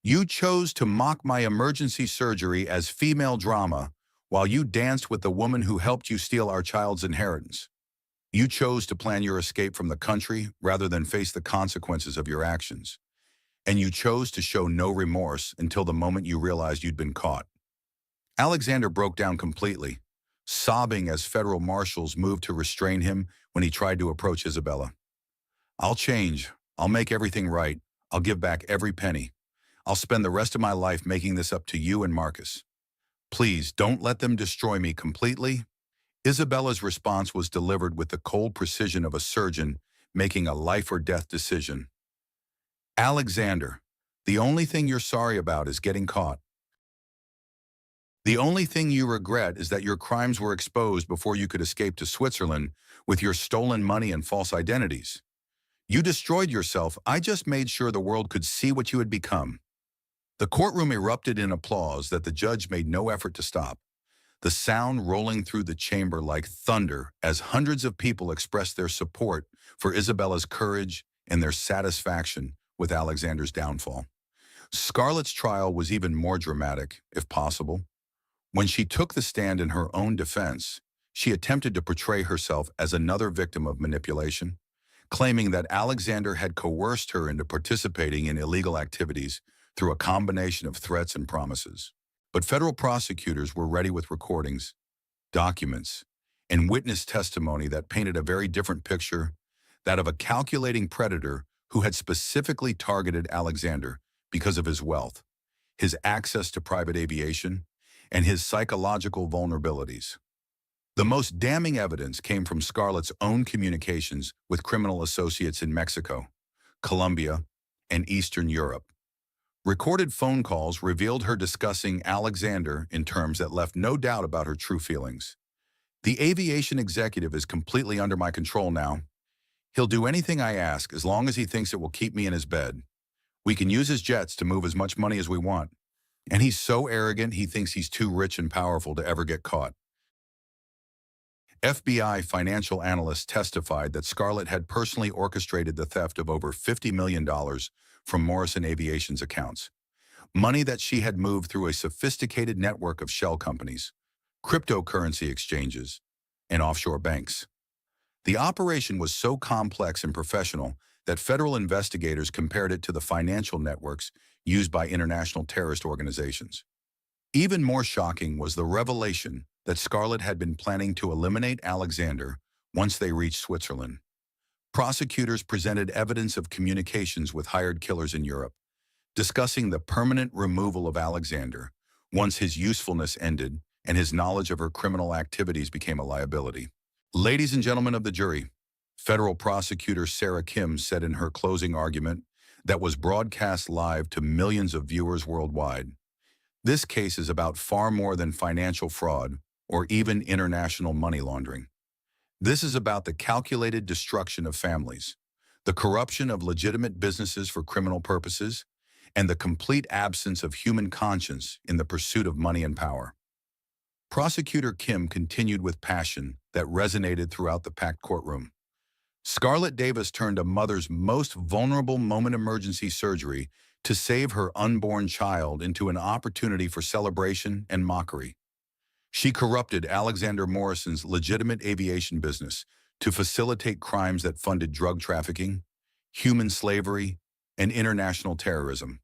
You chose to mock my emergency surgery as female drama while you danced with the woman who helped you steal our child's inheritance. You chose to plan your escape from the country rather than face the consequences of your actions. And you chose to show no remorse until the moment you realized you'd been caught. Alexander broke down completely, sobbing as federal marshals moved to restrain him when he tried to approach Isabella. I'll change. I'll make everything right. I'll give back every penny. I'll spend the rest of my life making this up to you and Marcus. Please don't let them destroy me completely. Isabella's response was delivered with the cold precision of a surgeon making a life or death decision. Alexander, the only thing you're sorry about is getting caught. The only thing you regret is that your crimes were exposed before you could escape to Switzerland with your stolen money and false identities. You destroyed yourself. I just made sure the world could see what you had become. The courtroom erupted in applause that the judge made no effort to stop, the sound rolling through the chamber like thunder as hundreds of people expressed their support for Isabella's courage and their satisfaction with Alexander's downfall. Scarlett's trial was even more dramatic, if possible. When she took the stand in her own defense, she attempted to portray herself as another victim of manipulation, claiming that Alexander had coerced her into participating in illegal activities through a combination of threats and promises. But federal prosecutors were ready with recordings, documents, and witness testimony that painted a very different picture, that of a calculating predator who had specifically targeted Alexander because of his wealth, his access to private aviation, and his psychological vulnerabilities. The most damning evidence came from Scarlett's own communications with criminal associates in Mexico, Colombia, and Eastern Europe. Recorded phone calls revealed her discussing Alexander in terms that left no doubt about her true feelings. The aviation executive is completely under my control now. He'll do anything I ask as long as he thinks it will keep me in his bed. We can use his jets to move as much money as we want. And he's so arrogant he thinks he's too rich and powerful to ever get caught. FBI financial analysts testified that Scarlett had personally orchestrated the theft of over $50 million from Morrison Aviation's accounts, money that she had moved through a sophisticated network of shell companies, cryptocurrency exchanges, and offshore banks. The operation was so complex and professional that federal investigators compared it to the financial networks used by international terrorist organizations. Even more shocking was the revelation that Scarlett had been planning to eliminate Alexander once they reached Switzerland. Prosecutors presented evidence of communications with hired killers in Europe, discussing the permanent removal of Alexander once his usefulness ended and his knowledge of her criminal activities became a liability. Ladies and gentlemen of the jury, federal prosecutor Sarah Kim said in her closing argument that was broadcast live to millions of viewers worldwide, this case is about far more than financial fraud or even international money laundering. This is about the calculated destruction of families, the corruption of legitimate businesses for criminal purposes, and the complete absence of human conscience in the pursuit of money and power. Prosecutor Kim continued with passion that resonated throughout the packed courtroom. Scarlett Davis turned a mother's most vulnerable moment emergency surgery to save her unborn child into an opportunity for celebration and mockery. She corrupted Alexander Morrison's legitimate aviation business to facilitate crimes that funded drug trafficking, human slavery, and international terrorism.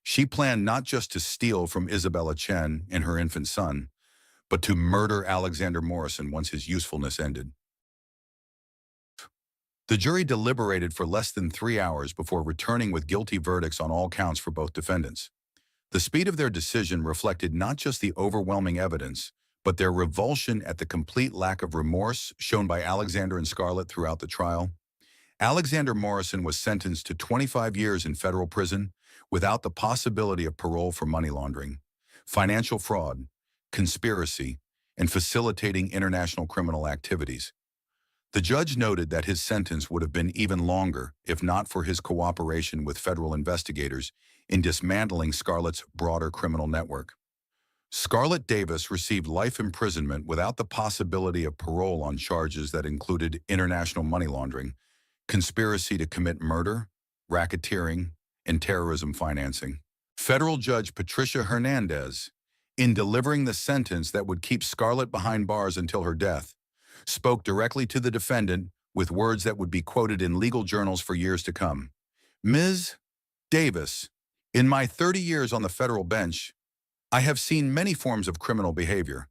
She planned not just to steal from Isabella Chen and her infant son, but to murder Alexander Morrison once his usefulness ended. The jury deliberated for less than 3 hours before returning with guilty verdicts on all counts for both defendants. The speed of their decision reflected not just the overwhelming evidence, but their revulsion at the complete lack of remorse shown by Alexander and Scarlett throughout the trial. Alexander Morrison was sentenced to 25 years in federal prison without the possibility of parole for money laundering, financial fraud, conspiracy, and facilitating international criminal activities. The judge noted that his sentence would have been even longer if not for his cooperation with federal investigators in dismantling Scarlett's broader criminal network. Scarlett Davis received life imprisonment without the possibility of parole on charges that included international money laundering, conspiracy to commit murder, racketeering, and terrorism financing. Federal Judge Patricia Hernandez, in delivering the sentence that would keep Scarlett behind bars until her death, spoke directly to the defendant with words that would be quoted in legal journals for years to come. Ms. Davis, in my 30 years on the federal bench, I have seen many forms of criminal behavior,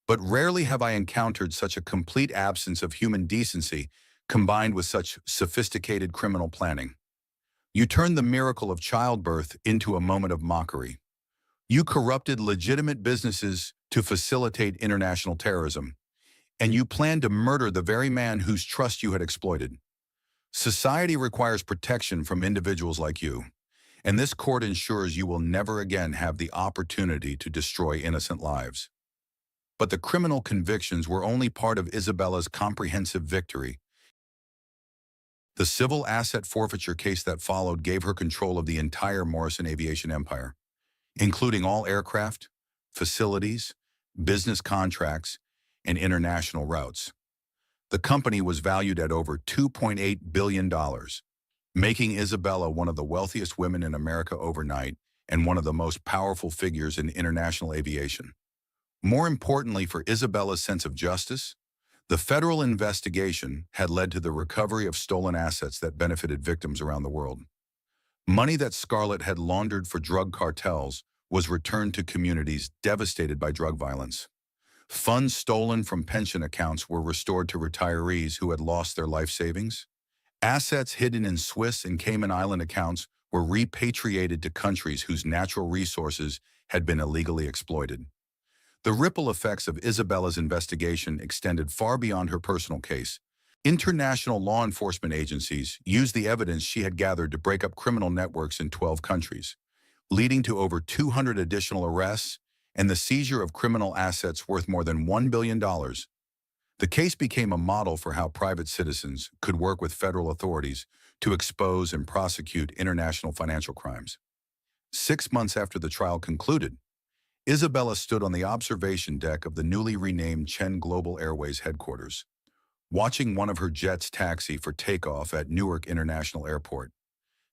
but rarely have I encountered such a complete absence of human decency combined with such sophisticated criminal planning. You turned the miracle of childbirth into a moment of mockery. You corrupted legitimate businesses to facilitate international terrorism, and you planned to murder the very man whose trust you had exploited. Society requires protection from individuals like you, and this court ensures you will never again have the opportunity to destroy innocent lives. But the criminal convictions were only part of Isabella's comprehensive victory. The civil asset forfeiture case that followed gave her control of the entire Morrison aviation empire, including all aircraft, facilities, business contracts, and international routes. The company was valued at over $2.8 billion, making Isabella one of the wealthiest women in America overnight and one of the most powerful figures in international aviation. More importantly for Isabella's sense of justice, the federal investigation had led to the recovery of stolen assets that benefited victims around the world. Money that Scarlett had laundered for drug cartels was returned to communities devastated by drug violence. Funds stolen from pension accounts were restored to retirees who had lost their life savings. Assets hidden in Swiss and Cayman Island accounts were repatriated to countries whose natural resources had been illegally exploited. The ripple effects of Isabella's investigation extended far beyond her personal case. International law enforcement agencies used the evidence she had gathered to break up criminal networks in 12 countries, leading to over 200 additional arrests and the seizure of criminal assets worth more than $1 billion. The case became a model for how private citizens could work with federal authorities to expose and prosecute international financial crimes. 6 months after the trial concluded, Isabella stood on the observation deck of the newly renamed Chen Global Airways headquarters, watching one of her jets taxi for takeoff at Newark International Airport.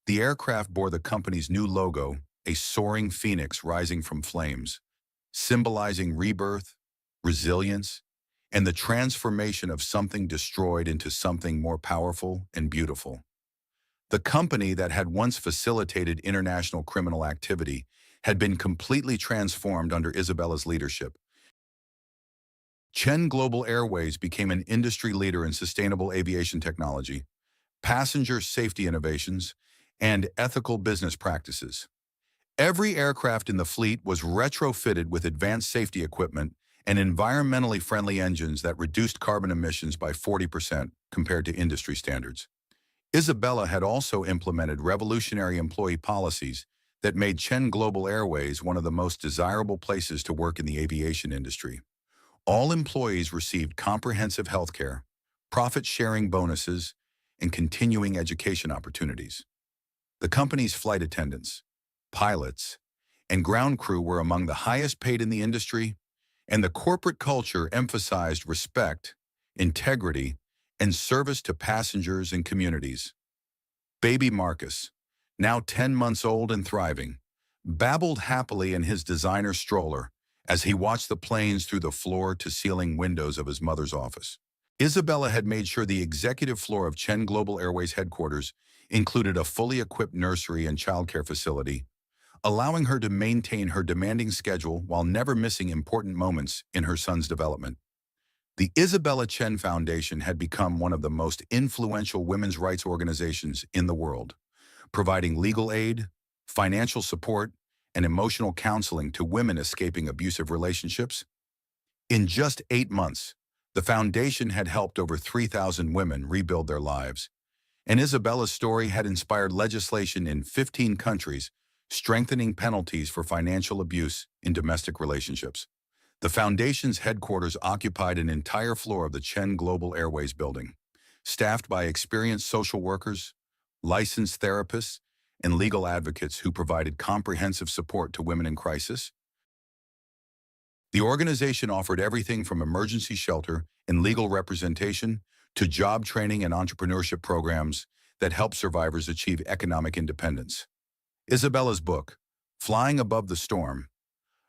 The aircraft bore the company's new logo, a soaring phoenix rising from flames, symbolizing rebirth, resilience, and the transformation of something destroyed into something more powerful and beautiful. The company that had once facilitated international criminal activity had been completely transformed under Isabella's leadership. Chen Global Airways became an industry leader in sustainable aviation technology, passenger safety innovations, and ethical business practices. Every aircraft in the fleet was retrofitted with advanced safety equipment and environmentally friendly engines that reduced carbon emissions by 40% compared to industry standards. Isabella had also implemented revolutionary employee policies that made Chen Global Airways one of the most desirable places to work in the aviation industry. All employees received comprehensive health care, profit-sharing bonuses, and continuing education opportunities. The company's flight attendants, pilots, and ground crew were among the highest paid in the industry, and the corporate culture emphasized respect, integrity, and service to passengers and communities. Baby Marcus, now 10 months old and thriving, babbled happily in his designer stroller as he watched the planes through the floor-to-ceiling windows of his mother's office. Isabella had made sure the executive floor of Chen Global Airways headquarters included a fully equipped nursery and childcare facility, allowing her to maintain her demanding schedule while never missing important moments in her son's development. The Isabella Chen Foundation had become one of the most influential women's rights organizations in the world, providing legal aid, financial support, and emotional counseling to women escaping abusive relationships. In just 8 months, the foundation had helped over 3,000 women rebuild their lives, and Isabella's story had inspired legislation in 15 countries, strengthening penalties for financial abuse in domestic relationships. The foundation's headquarters occupied an entire floor of the Chen Global Airways building, staffed by experienced social workers, licensed therapists, and legal advocates who provided comprehensive support to women in crisis. The organization offered everything from emergency shelter and legal representation to job training and entrepreneurship programs that help survivors achieve economic independence. Isabella's book, Flying Above the Storm,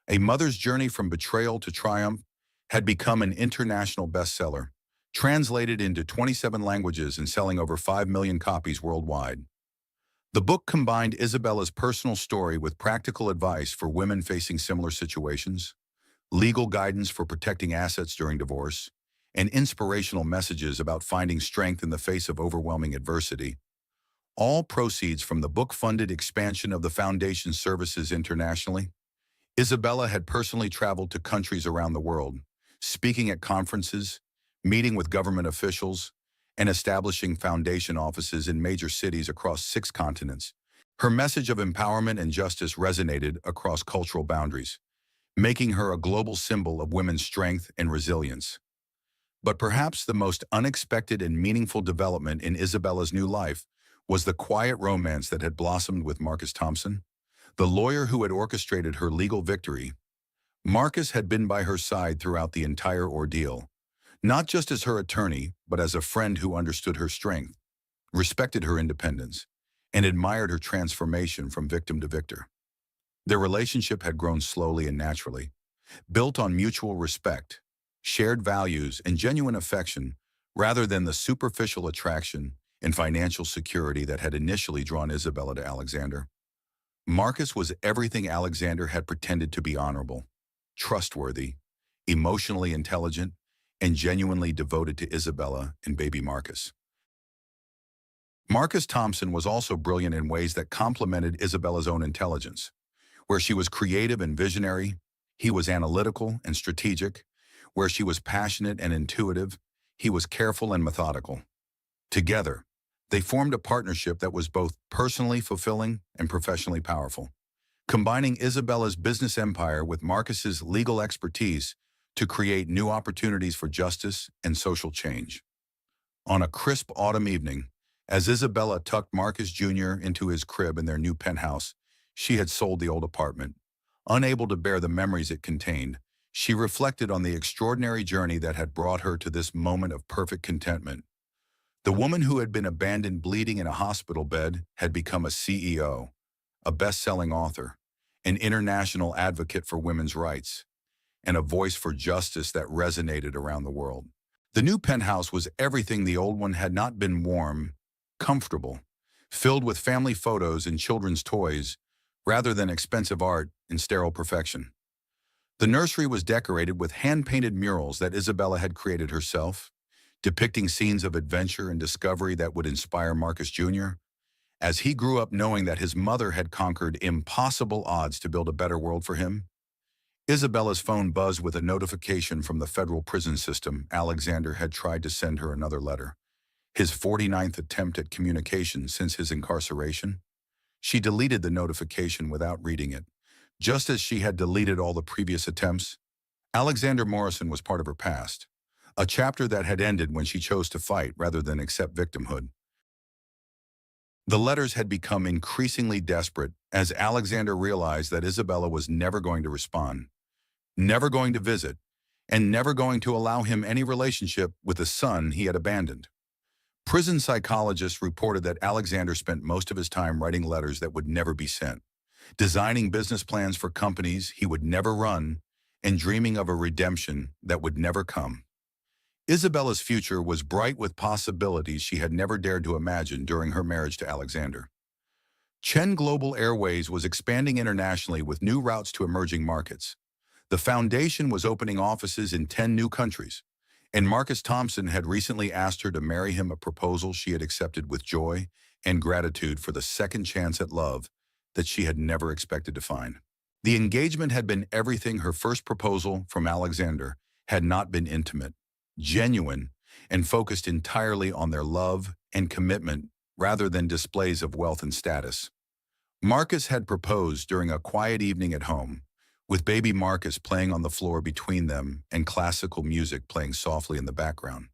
A Mother's Journey from Betrayal to Triumph, had become an international bestseller, translated into 27 languages and selling over 5 million copies worldwide. The book combined Isabella's personal story with practical advice for women facing similar situations, legal guidance for protecting assets during divorce, and inspirational messages about finding strength in the face of overwhelming adversity. All proceeds from the book-funded expansion of the Foundation's services internationally. Isabella had personally traveled to countries around the world, speaking at conferences, meeting with government officials, and establishing foundation offices in major cities across 6 continents. Her message of empowerment and justice resonated across cultural boundaries, making her a global symbol of women's strength and resilience. But perhaps the most unexpected and meaningful development in Isabella's new life was the quiet romance that had blossomed with Marcus Thompson, the lawyer who had orchestrated her legal victory. Marcus had been by her side throughout the entire ordeal, not just as her attorney, but as a friend who understood her strength, respected her independence, and admired her transformation from victim to victor. Their relationship had grown slowly and naturally, built on mutual respect, shared values, and genuine affection, rather than the superficial attraction and financial security that had initially drawn Isabella to Alexander. Marcus was everything Alexander had pretended to be: honorable, trustworthy, emotionally intelligent, and genuinely devoted to Isabella and baby Marcus. Marcus Thompson was also brilliant in ways that complemented Isabella's own intelligence. Where she was creative and visionary, he was analytical and strategic. Where she was passionate and intuitive, he was careful and methodical. Together, they formed a partnership that was both personally fulfilling and professionally powerful, combining Isabella's business empire with Marcus's legal expertise to create new opportunities for justice and social change. On a crisp autumn evening, as Isabella tucked Marcus Jr. into his crib in their new penthouse, she had sold the old apartment. Unable to bear the memories it contained, she reflected on the extraordinary journey that had brought her to this moment of perfect contentment. The woman who had been abandoned bleeding in a hospital bed had become a CEO, a best-selling author, an international advocate for women's rights, and a voice for justice that resonated around the world. The new penthouse was everything the old one had not been: warm, comfortable, filled with family photos and children's toys, rather than expensive art and sterile perfection. The nursery was decorated with hand-painted murals that Isabella had created herself, depicting scenes of adventure and discovery that would inspire Marcus Jr. as he grew up knowing that his mother had conquered impossible odds to build a better world for him. Isabella's phone buzzed with a notification from the federal prison system. Alexander had tried to send her another letter, his 49th attempt at communication since his incarceration. She deleted the notification without reading it, just as she had deleted all the previous attempts. Alexander Morrison was part of her past, a chapter that had ended when she chose to fight rather than accept victimhood. The letters had become increasingly desperate as Alexander realized that Isabella was never going to respond, never going to visit, and never going to allow him any relationship with the son he had abandoned. Prison psychologists reported that Alexander spent most of his time writing letters that would never be sent, designing business plans for companies he would never run, and dreaming of a redemption that would never come. Isabella's future was bright with possibilities she had never dared to imagine during her marriage to Alexander. Chen Global Airways was expanding internationally with new routes to emerging markets. The foundation was opening offices in 10 new countries, and Marcus Thompson had recently asked her to marry him, a proposal she had accepted with joy and gratitude for the second chance at love that she had never expected to find. The engagement had been everything. Her first proposal from Alexander had not been intimate, genuine, and focused entirely on their love and commitment rather than displays of wealth and status. Marcus had proposed during a quiet evening at home, with baby Marcus playing on the floor between them and classical music playing softly in the background.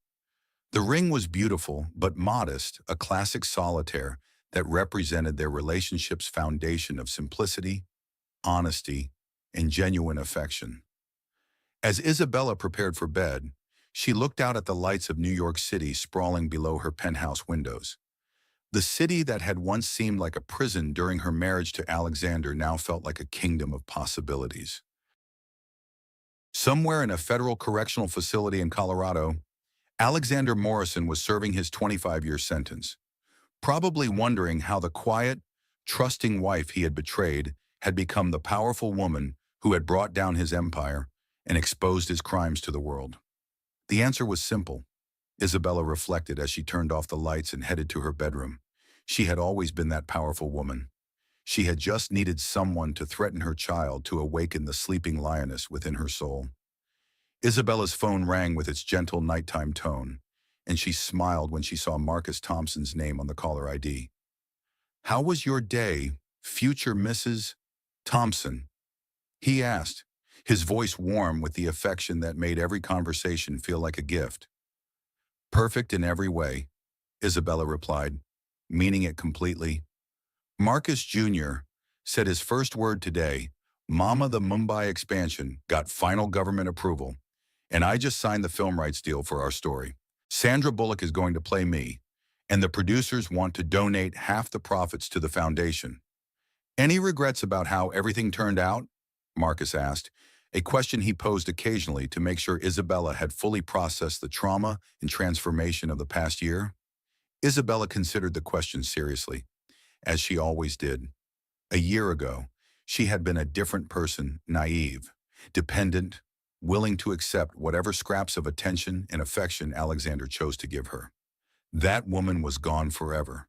The ring was beautiful but modest, a classic solitaire that represented their relationship's foundation of simplicity, honesty, and genuine affection. As Isabella prepared for bed, she looked out at the lights of New York City sprawling below her penthouse windows. The city that had once seemed like a prison during her marriage to Alexander now felt like a kingdom of possibilities. Somewhere in a federal correctional facility in Colorado, Alexander Morrison was serving his 25-year sentence, probably wondering how the quiet, trusting wife he had betrayed had become the powerful woman who had brought down his empire and exposed his crimes to the world. The answer was simple, Isabella reflected as she turned off the lights and headed to her bedroom. She had always been that powerful woman. She had just needed someone to threaten her child to awaken the sleeping lioness within her soul. Isabella's phone rang with its gentle nighttime tone, and she smiled when she saw Marcus Thompson's name on the caller ID. "How was your day, future Mrs. Thompson?" he asked, his voice warm with the affection that made every conversation feel like a gift. "Perfect in every way," Isabella replied, meaning it completely. Marcus Jr. said his first word today, "Mama, the Mumbai expansion got final government approval, and I just signed the film rights deal for our story. Sandra Bullock is going to play me, and the producers want to donate half the profits to the foundation." "Any regrets about how everything turned out?" Marcus asked, a question he posed occasionally to make sure Isabella had fully processed the trauma and transformation of the past year. Isabella considered the question seriously, as she always did. A year ago, she had been a different person, naive, dependent, willing to accept whatever scraps of attention and affection Alexander chose to give her. That woman was gone forever,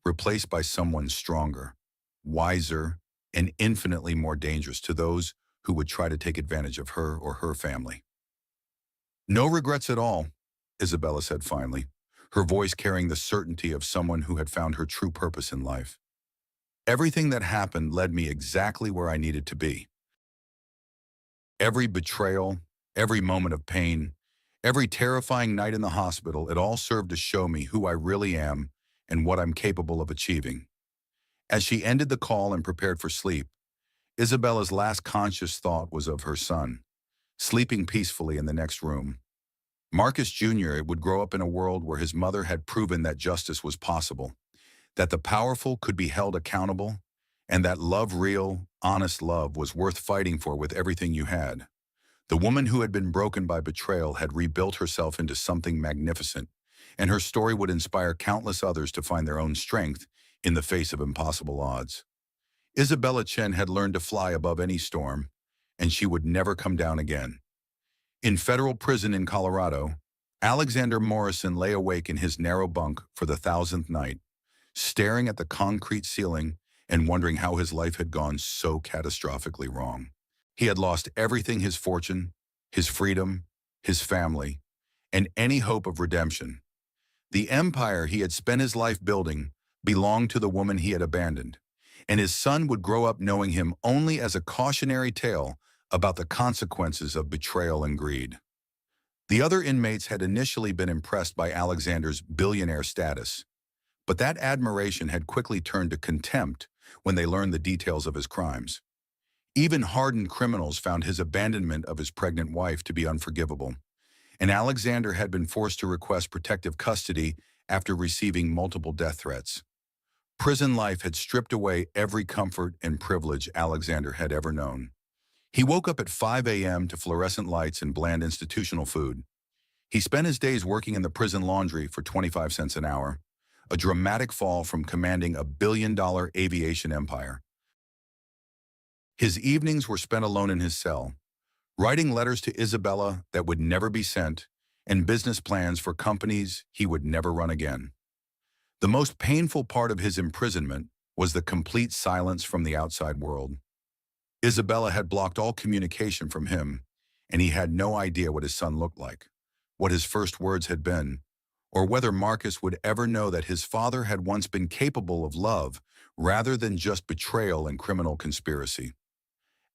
replaced by someone stronger, wiser, and infinitely more dangerous to those who would try to take advantage of her or her family. "No regrets at all," Isabella said finally, her voice carrying the certainty of someone who had found her true purpose in life. "Everything that happened led me exactly where I needed to be. Every betrayal, every moment of pain, every terrifying night in the hospital, it all served to show me who I really am and what I'm capable of achieving." As she ended the call and prepared for sleep, Isabella's last conscious thought was of her son, sleeping peacefully in the next room. Marcus Jr. would grow up in a world where his mother had proven that justice was possible, that the powerful could be held accountable, and that love, real, honest love, was worth fighting for with everything you had. The woman who had been broken by betrayal had rebuilt herself into something magnificent, and her story would inspire countless others to find their own strength in the face of impossible odds. Isabella Chen had learned to fly above any storm, and she would never come down again. In federal prison in Colorado, Alexander Morrison lay awake in his narrow bunk for the 1,000th night, staring at the concrete ceiling and wondering how his life had gone so catastrophically wrong. He had lost everything: his fortune, his freedom, his family, and any hope of redemption. The empire he had spent his life building belonged to the woman he had abandoned, and his son would grow up knowing him only as a cautionary tale about the consequences of betrayal and greed. The other inmates had initially been impressed by Alexander's billionaire status, but that admiration had quickly turned to contempt when they learned the details of his crimes. Even hardened criminals found his abandonment of his pregnant wife to be unforgivable, and Alexander had been forced to request protective custody after receiving multiple death threats. Prison life had stripped away every comfort and privilege Alexander had ever known. He woke up at 5 a.m. to fluorescent lights and bland institutional food. He spent his days working in the prison laundry for 25 cents an hour, a dramatic fall from commanding a billion-dollar aviation empire. His evenings were spent alone in his cell, writing letters to Isabella that would never be sent, and business plans for companies he would never run again. The most painful part of his imprisonment was the complete silence from the outside world. Isabella had blocked all communication from him, and he had no idea what his son looked like, what his first words had been, or whether Marcus would ever know that his father had once been capable of love rather than just betrayal and criminal conspiracy.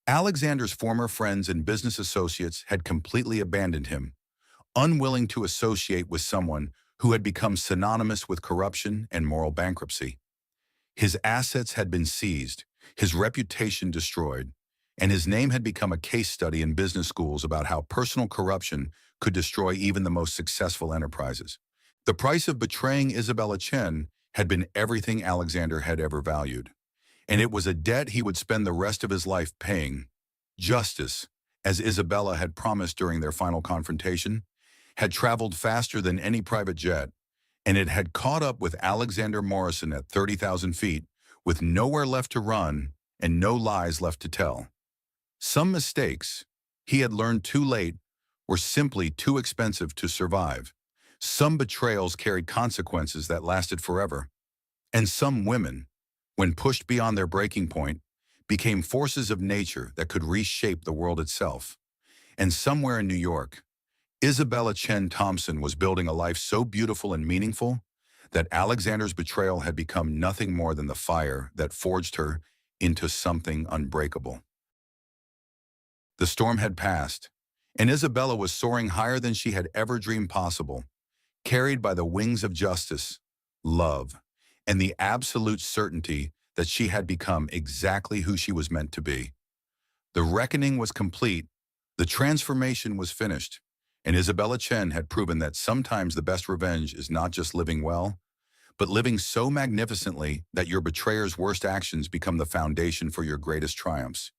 Alexander's former friends and business associates had completely abandoned him, unwilling to associate with someone who had become synonymous with corruption and moral bankruptcy. His assets had been seized, his reputation destroyed, and his name had become a case study in business schools about how personal corruption could destroy even the most successful enterprises. The price of betraying Isabella Chen had been everything Alexander had ever valued, and it was a debt he would spend the rest of his life paying. Justice, as Isabella had promised during their final confrontation, had traveled faster than any private jet, and it had caught up with Alexander Morrison at 30,000 feet, with nowhere left to run and no lies left to tell. Some mistakes, he had learned too late, were simply too expensive to survive. Some betrayals carried consequences that lasted forever. And some women, when pushed beyond their breaking point, became forces of nature that could reshape the world itself. And somewhere in New York, Isabella Chen Thompson was building a life so beautiful and meaningful that Alexander's betrayal had become nothing more than the fire that forged her into something unbreakable. The storm had passed, and Isabella was soaring higher than she had ever dreamed possible, carried by the wings of justice, love, and the absolute certainty that she had become exactly who she was meant to be. The reckoning was complete, the transformation was finished, and Isabella Chen had proven that sometimes the best revenge is not just living well, but living so magnificently that your betrayer's worst actions become the foundation for your greatest triumphs.